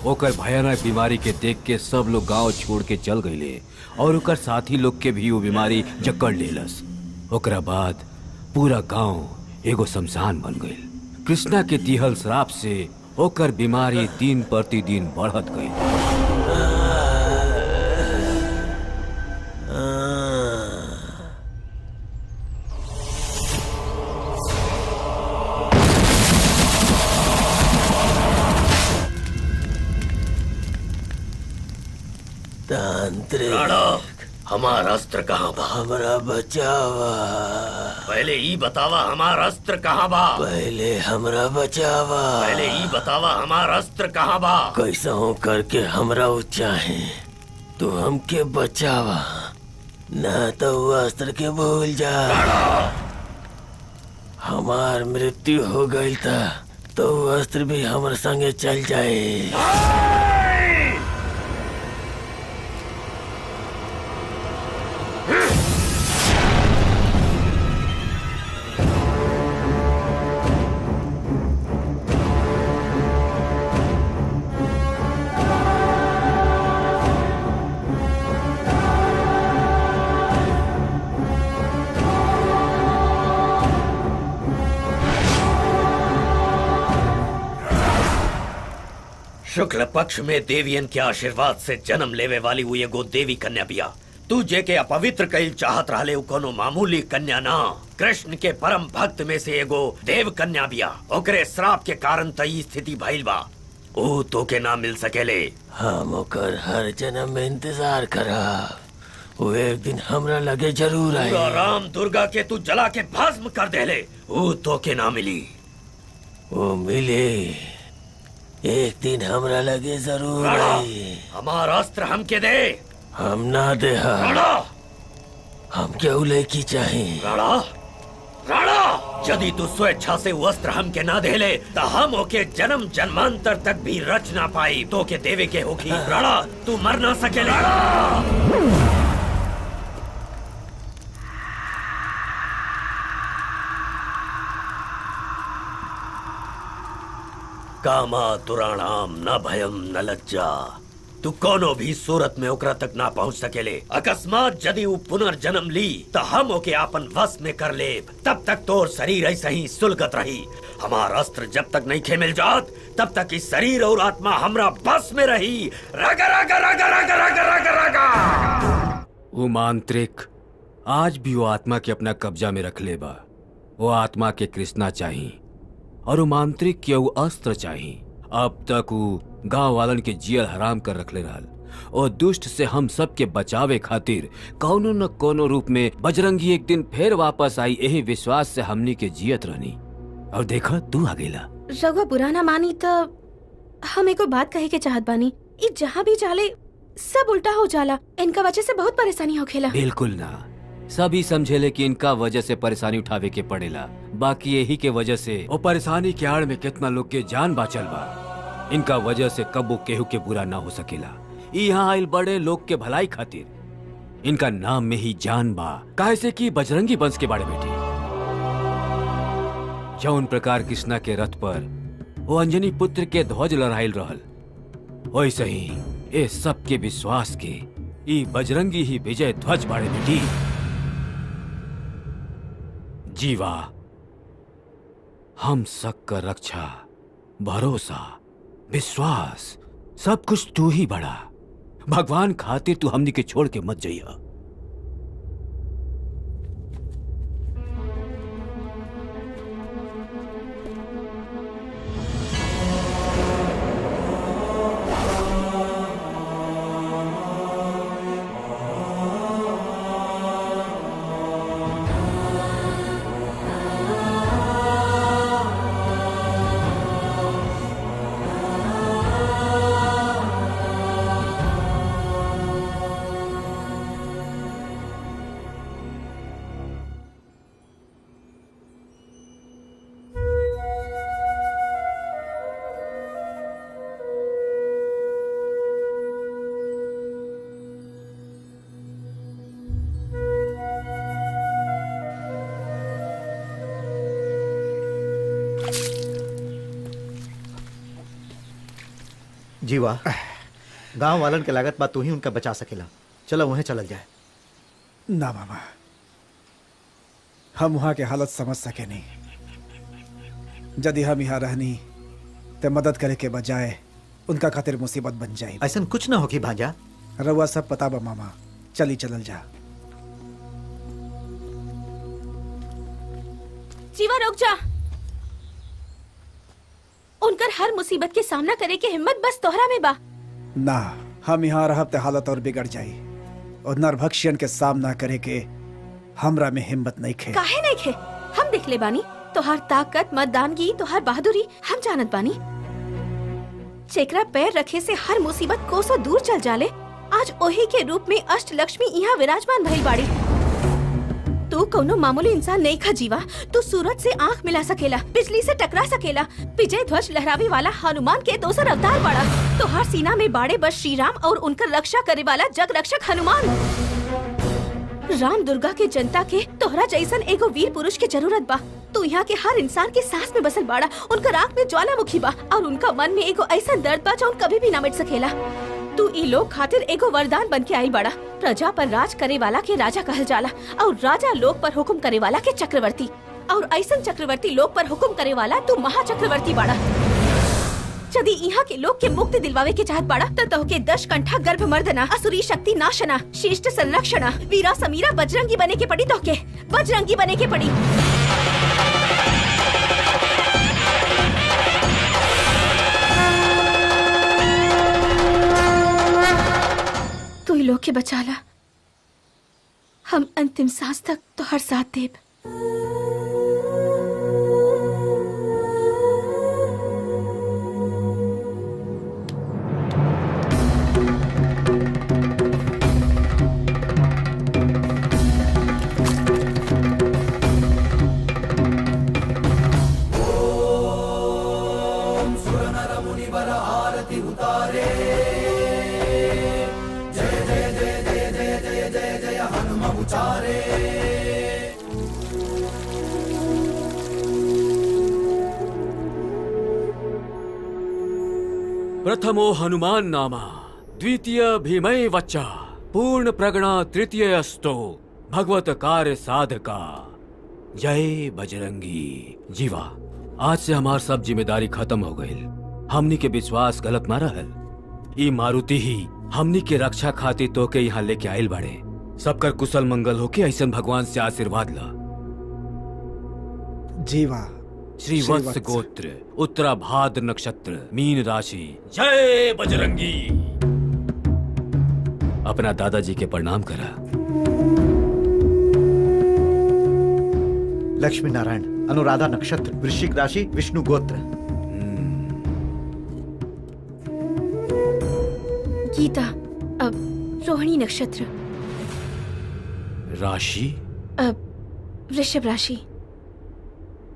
ओकर भयानक बीमारी के देख के सब लोग गांव छोड़ के चल गए, और ओकर साथी लोग के भी वो बीमारी जकड़ लेलस। ओकरा बाद पूरा गांव एगो शमशान बन गई। कृष्णा के दिहल श्राप से ओकर बीमारी दिन प्रतिदिन बढ़त गई। तांत्रिक, हमार अस्त्र कहाँ बा? हमरा बचावा। पहले ई बतावा हमार अस्त्र कहाँ बा? पहले हमरा बचावा। पहले ई बतावा हमार अस्त्र कहाँ बा? कैसा हो करके हमरा वो चाहे, तू हमके बचावा, ना तो वो अस्त्र के भूल जा। हमार मृत्यु हो गई था तो वो अस्त्र भी हमारे संगे चल जाए। शुक्ल पक्ष में देवियन के आशीर्वाद से जन्म लेवे वाली वो एगो देवी कन्या बिया। तू जे के अपवित्र कईल चाहत रहले उ कोनो मामूली कन्या ना, कृष्ण के परम भक्त में से एगो देव कन्या बिया। ओकरे श्राप के कारण तई स्थिति भइल बा। ओ तो के ना मिल सकेले। हम ओकर हर जन्म में इंतजार करा, वो एक दिन हमरा लगे जरूर आई। पूरा राम दुर्गा के तू जला के भस्म कर देले, वो तो के ना मिली। वो मिले, एक दिन हमरा लगे जरूर आई। हमारा अस्त्र हमके दे। हम ना दे। हम क्यों लेकी चाहिए? राणा, राणा, यदि तू स्वेच्छा से वो अस्त्र हमके ना देले तो हम ओके जन्म जन्मांतर तक भी रच ना पाई। तो के देवे के होगी। राणा, तू मर ना सकेले। कामा तुराणाम न भयम न लज्जा। तू कोनो भी सूरत में ओकरा तक ना पहुंच सकेले। अकस्मात यदि वो पुनर्जन्म ली तो हम ओके आपन वश में कर ले। तब तक तोर शरीर ऐसे ही सुलगत रही। हमारा अस्त्र जब तक नहीं खे मिल जात तब तक इस शरीर और आत्मा हमरा बस में रही। रगा रगा रगा रगा रगा रगा रगा। वो मांत्रिक आज भी वो आत्मा के अपना कब्जा में रख ले बा। वो आत्मा के कृष्णा चाहिए और वो मांत्रिक के वो अस्त्र चाहिए। अब तक वो गांव वालन के जियल हराम कर रखले रहल और दुष्ट से हम सब के बचावे खातिर कौनो न कोनो रूप में बजरंगी एक दिन फिर वापस आई। यही विश्वास से हमनी के जियत रहनी और देखा तू आ गेला। रघुआ बुरा ना मानी तो हम एको बात कहे के चाहत बानी। ये जहाँ भी जाले सब उल्टा हो जाला। इनका वजह से बहुत परेशानी होखेला। बिल्कुल ना, सभी समझेले कि इनका वजह से परेशानी उठावे के पड़ेला। बाकी यही के वजह से वो परेशानी के आड़ में कितना लोग के जान बाचल बा। इनका वजह से कबो केहू के बुरा ना हो सकेला। यहाँ आइल बड़े लोग के भलाई खातिर इनका नाम में ही जान बा। कैसे कि बजरंगी वंश के बारे बेटी जौन प्रकार कृष्णा के रथ पर वो अंजनी पुत्र के ध्वज लहराइल रहल, वैसे ही ये सबके विश्वास के ई बजरंगी ही विजय ध्वज बाड़े बेटी। जीवा, हम सबका रक्षा, भरोसा, विश्वास सब कुछ तू ही बड़ा। भगवान खातिर तू हमनी के छोड़ के मत जाइया। जीवा, गांव वालन के लागत बात तू ही उनका बचा सकेला। चलो वहीं चलल जाए। ना मामा, हम वहां के हालत समझ सके नहीं। यदि हम यहाँ रहनी तो मदद करे के बजाय उनका खातिर मुसीबत बन जाए। ऐसा कुछ ना होगी भांजा। रउआ सब पता बा मामा, चली चलल जा। जीवा रुक जा। उनकर हर मुसीबत के सामना करे के हिम्मत बस तोहरा में बा। ना, हम यहाँ रहब ते हालत और बिगड़ जाई और नरभक्षियन के सामना करे के हमरा में हिम्मत नहीं खे। काहे नहीं खे? हम देख ले बानी तोहार ताकत, मतदानगी, तोहार बहादुरी हम जानत बानी। चेकरा पैर रखे से हर मुसीबत कोसों दूर चल जाले। आज ओही के रूप में अष्ट लक्ष्मी यहाँ विराजमान भइल बाड़ी। तू कोनो मामूली इंसान नहीं खा जीवा। तू सूरज से आंख मिला सकेला, बिजली से टकरा सकेला, विजय ध्वज लहरावे वाला हनुमान के दोसर अवतार बड़ा। तो हर सीना में बाड़े बस श्री राम और उनकर रक्षा करे वाला जग रक्षक हनुमान। राम दुर्गा के जनता के तोहरा जैसन एगो वीर पुरुष के जरूरत बा। तू यहाँ के हर इंसान के सांस में बसल बाड़ा। उनकर आँख में ज्वालामुखी बा और उनका मन में एगो ऐसा दर्द बा जो कभी भी न मिट सकेला। तू ई लोग खातिर एगो वरदान बन के आई बड़ा। प्रजा पर राज करे वाला के राजा कहल जाला और राजा लोग पर हुक्म करे वाला के चक्रवर्ती, और ऐसा चक्रवर्ती लोग पर हुक्म करे वाला तू महाचक्रवर्ती बड़ा। यदि यहाँ के लोग के मुक्ति दिलवावे के चाहत बाड़ा त तोहके 10 कंठा गर्भ मर्दना, असुरी शक्ति नाशना, शिष्ट संरक्षणा, वीरा समीरा बजरंगी बने के पड़ी। तोहके बजरंगी बने के पड़ी। तू ही लोग के बचाला, हम अंतिम सांस तक तो हर साथ देव। प्रथमो हनुमान नामा, द्वितीय भीमय वच्चा, पूर्ण प्रगणा तृतीय अस्तो, भगवत कार्य साधका। जय बजरंगी। जीवा, आज से हमार सब जिम्मेदारी खत्म हो गई। हमनी के विश्वास गलत ना रहल। ई मारुति ही हमनी के रक्षा खातिर तो के यहाँ लेके आयल बाड़े। सबकर कुशल मंगल होके ऐसन भगवान से आशीर्वाद ला। जीवा। श्रीवत्स गोत्र, उत्तराभाद्र नक्षत्र, मीन राशि। जय बजरंगी। अपना दादाजी के प्रणाम करा। लक्ष्मी नारायण, अनुराधा नक्षत्र, वृश्चिक राशि, विष्णु गोत्र। गीता, अब रोहिणी नक्षत्र, राशि अब वृषभ राशि।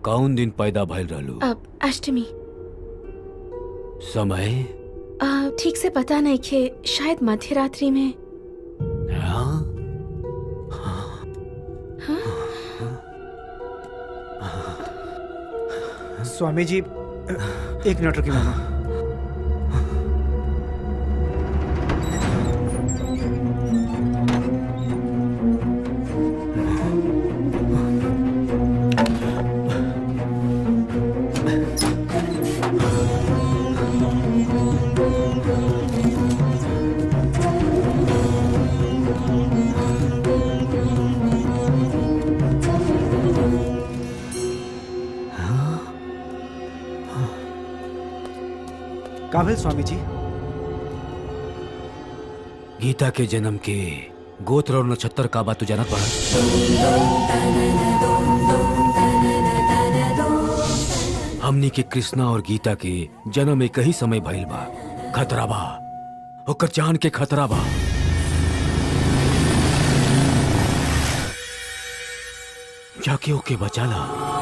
कौन दिन पैदा भइल रहलू? अब अष्टमी। समय ठीक से पता नहीं खे, शायद मध्य रात्रि में। हाँ? स्वामी जी, एक मिनट रुकिए मामा। काबिल स्वामी जी। गीता के जन्म के गोत्र और नक्षत्र का बात तो जानत बा। हमनी के कृष्णा और गीता के जन्म एक ही समय भइल बा। खतरा बा, ओकर जान के खतरा बा। जाके ओके बचाला।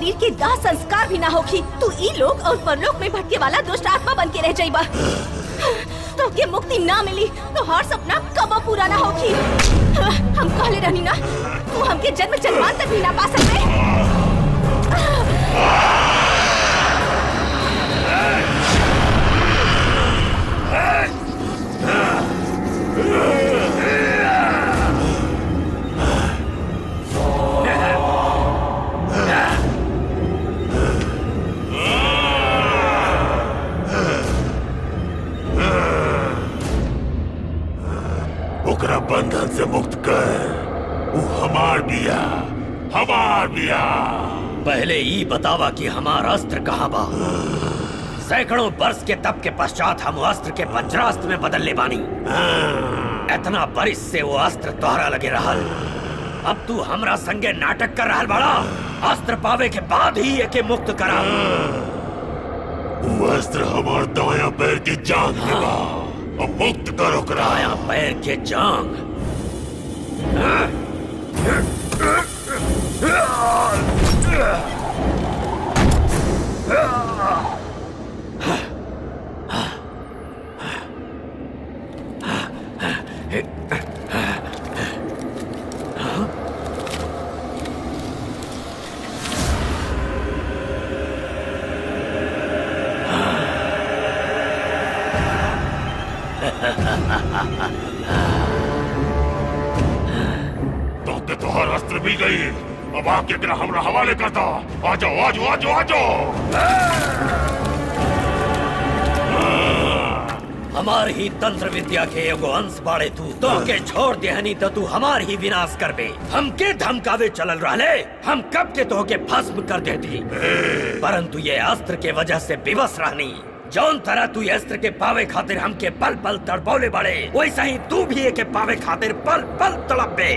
शरीर के दाह संस्कार भी ना होखी। तू ई लोक और परलोक में भटके वाला दुष्ट आत्मा बन के रह जाइबा। तो के मुक्ति ना मिली तो हर सपना कबो पूरा ना होखी। हम कहले रहनी ना, तू हमके जन्म जन्मांतर भी ना पा सकते। ओकरा बंधन से मुक्त कर। वो हमार बिया, हमार बिया। पहले ई बतावा कि हमार अस्त्र कहाँ बा। सैकड़ों वर्ष के तप के पश्चात हम अस्त्र के वज्रास्त्र में बदल ले बानी। इतना बरिस से वो अस्त्र तोहरा लगे रहल। अब तू हमरा संगे नाटक कर रहल बड़ा। अस्त्र पावे के बाद ही एके मुक्त करा। वो अस्त्र हमार दायां पैर की जांघ में बा। अब मुक्त करो। दायां पैर के जांघ। तो तोहर अस्त्र भी गई। अब आके तेरा हमरा हवाले करता। आ जाओ आ जाओ आ जाओ आ जाओ। हमार ही तंत्र विद्या के एगो अंश बाड़े तू। तो के छोड़ देहनी तो तू हमार ही विनाश करबे। हमके धमकावे चलल रहले। हम कब के तो के भस्म कर देती। परंतु ये अस्त्र के वजह से विवश रहनी। जौन तरह तू अस्त्र के पावे खातिर हमके पल पल तड़पौले बड़े, वैसा ही तू भी एके पावे खातिर पल पल तड़पे।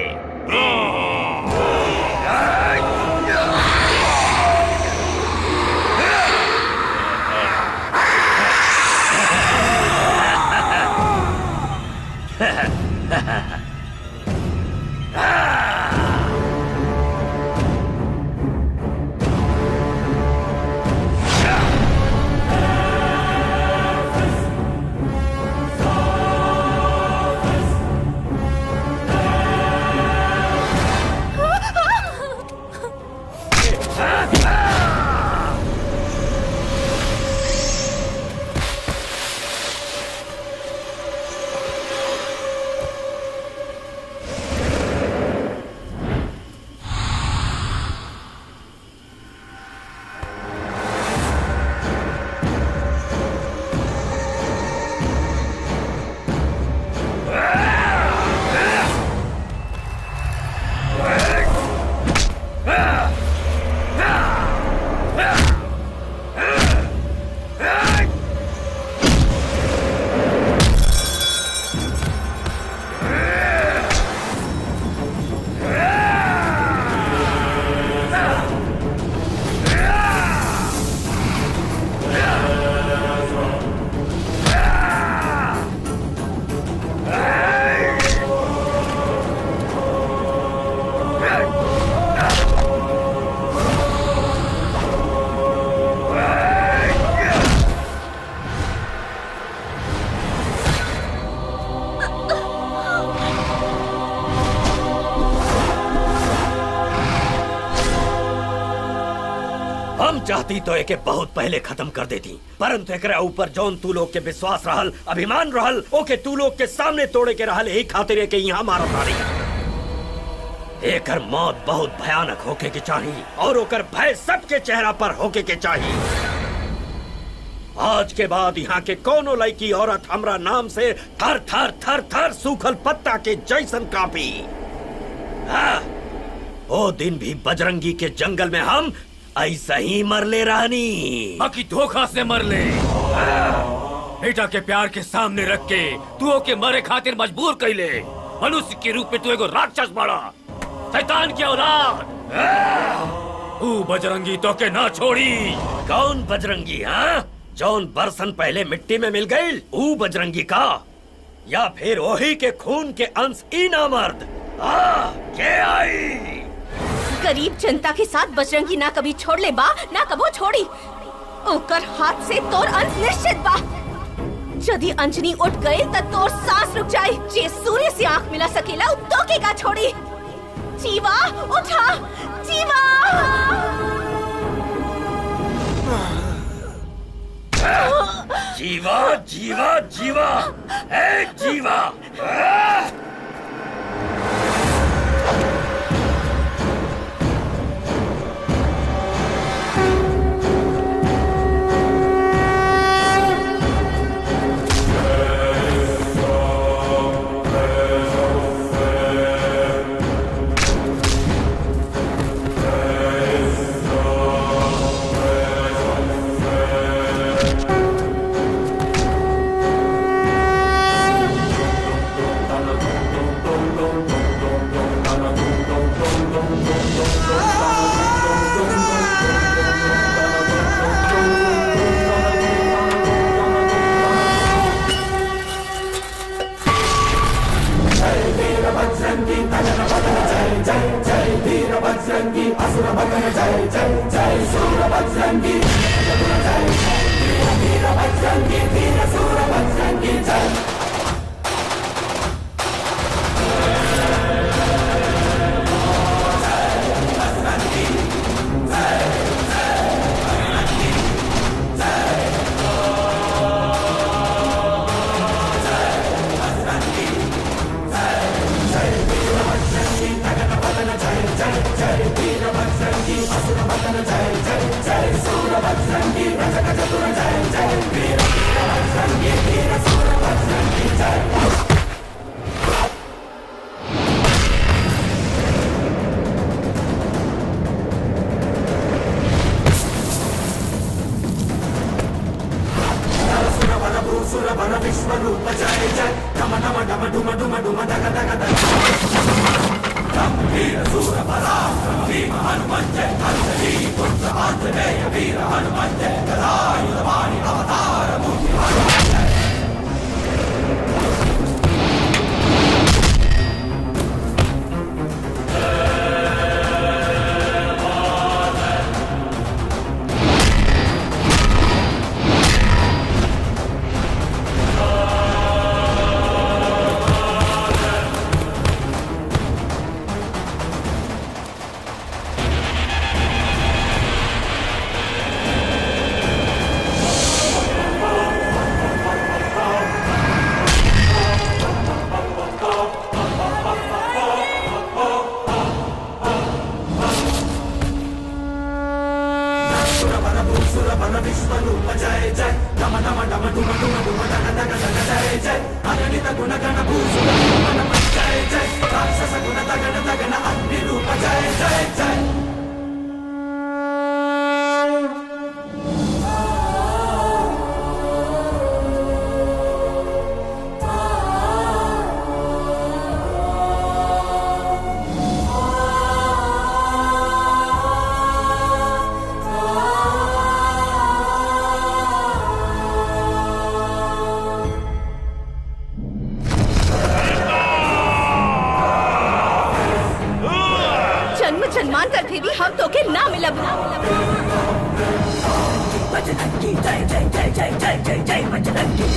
चाहती तो एके बहुत पहले खत्म कर देती, परंतु एकरा ऊपर जौन तू लोग के विश्वास रहल, अभिमान रहल, ओके तू लोग के सामने तोड़े के रहल, यही खातिर एके यहाँ मारत रही। एकर मौत बहुत भयानक होके के चाहिए और ओकर भय सबके चेहरा पर होके के चाहिए। आज के बाद यहाँ के कोनो लड़की औरत हमरा नाम से थर थर थर थर सूखल पत्ता के जैसन कापी। ओ दिन भी बजरंगी के जंगल में हम ऐसा ही मरले रहनी, बाकी धोखा से मरले। बेटा के प्यार के सामने रख के तू ओके मरे खातिर मजबूर कैले। मनुष्य के रूप में तू एगो राक्षस बड़ा, शैतान की औलाद। तू बजरंगी तो के ना छोड़ी। कौन बजरंगी? हाँ, जौन बरसन पहले मिट्टी में मिल गई ऊ बजरंगी का, या फिर वही के खून के अंश ई नामर्द? के आई गरीब जनता के साथ बजरंगी ना कभी छोड़ ले बा ना कबो छोड़ी। ओकर हाथ से तोर अंत निश्चित बा। यदि अंजनी उठ गई त तोर सांस रुक जाए। जे सूर्य से आंख मिला सकेला उ तोके का छोड़ी। जीवा उठा, जीवा। जीवा जीवा जीवा, ए जीवा। बजरंगी जय जय जय जय जय जय जय बजरंगी।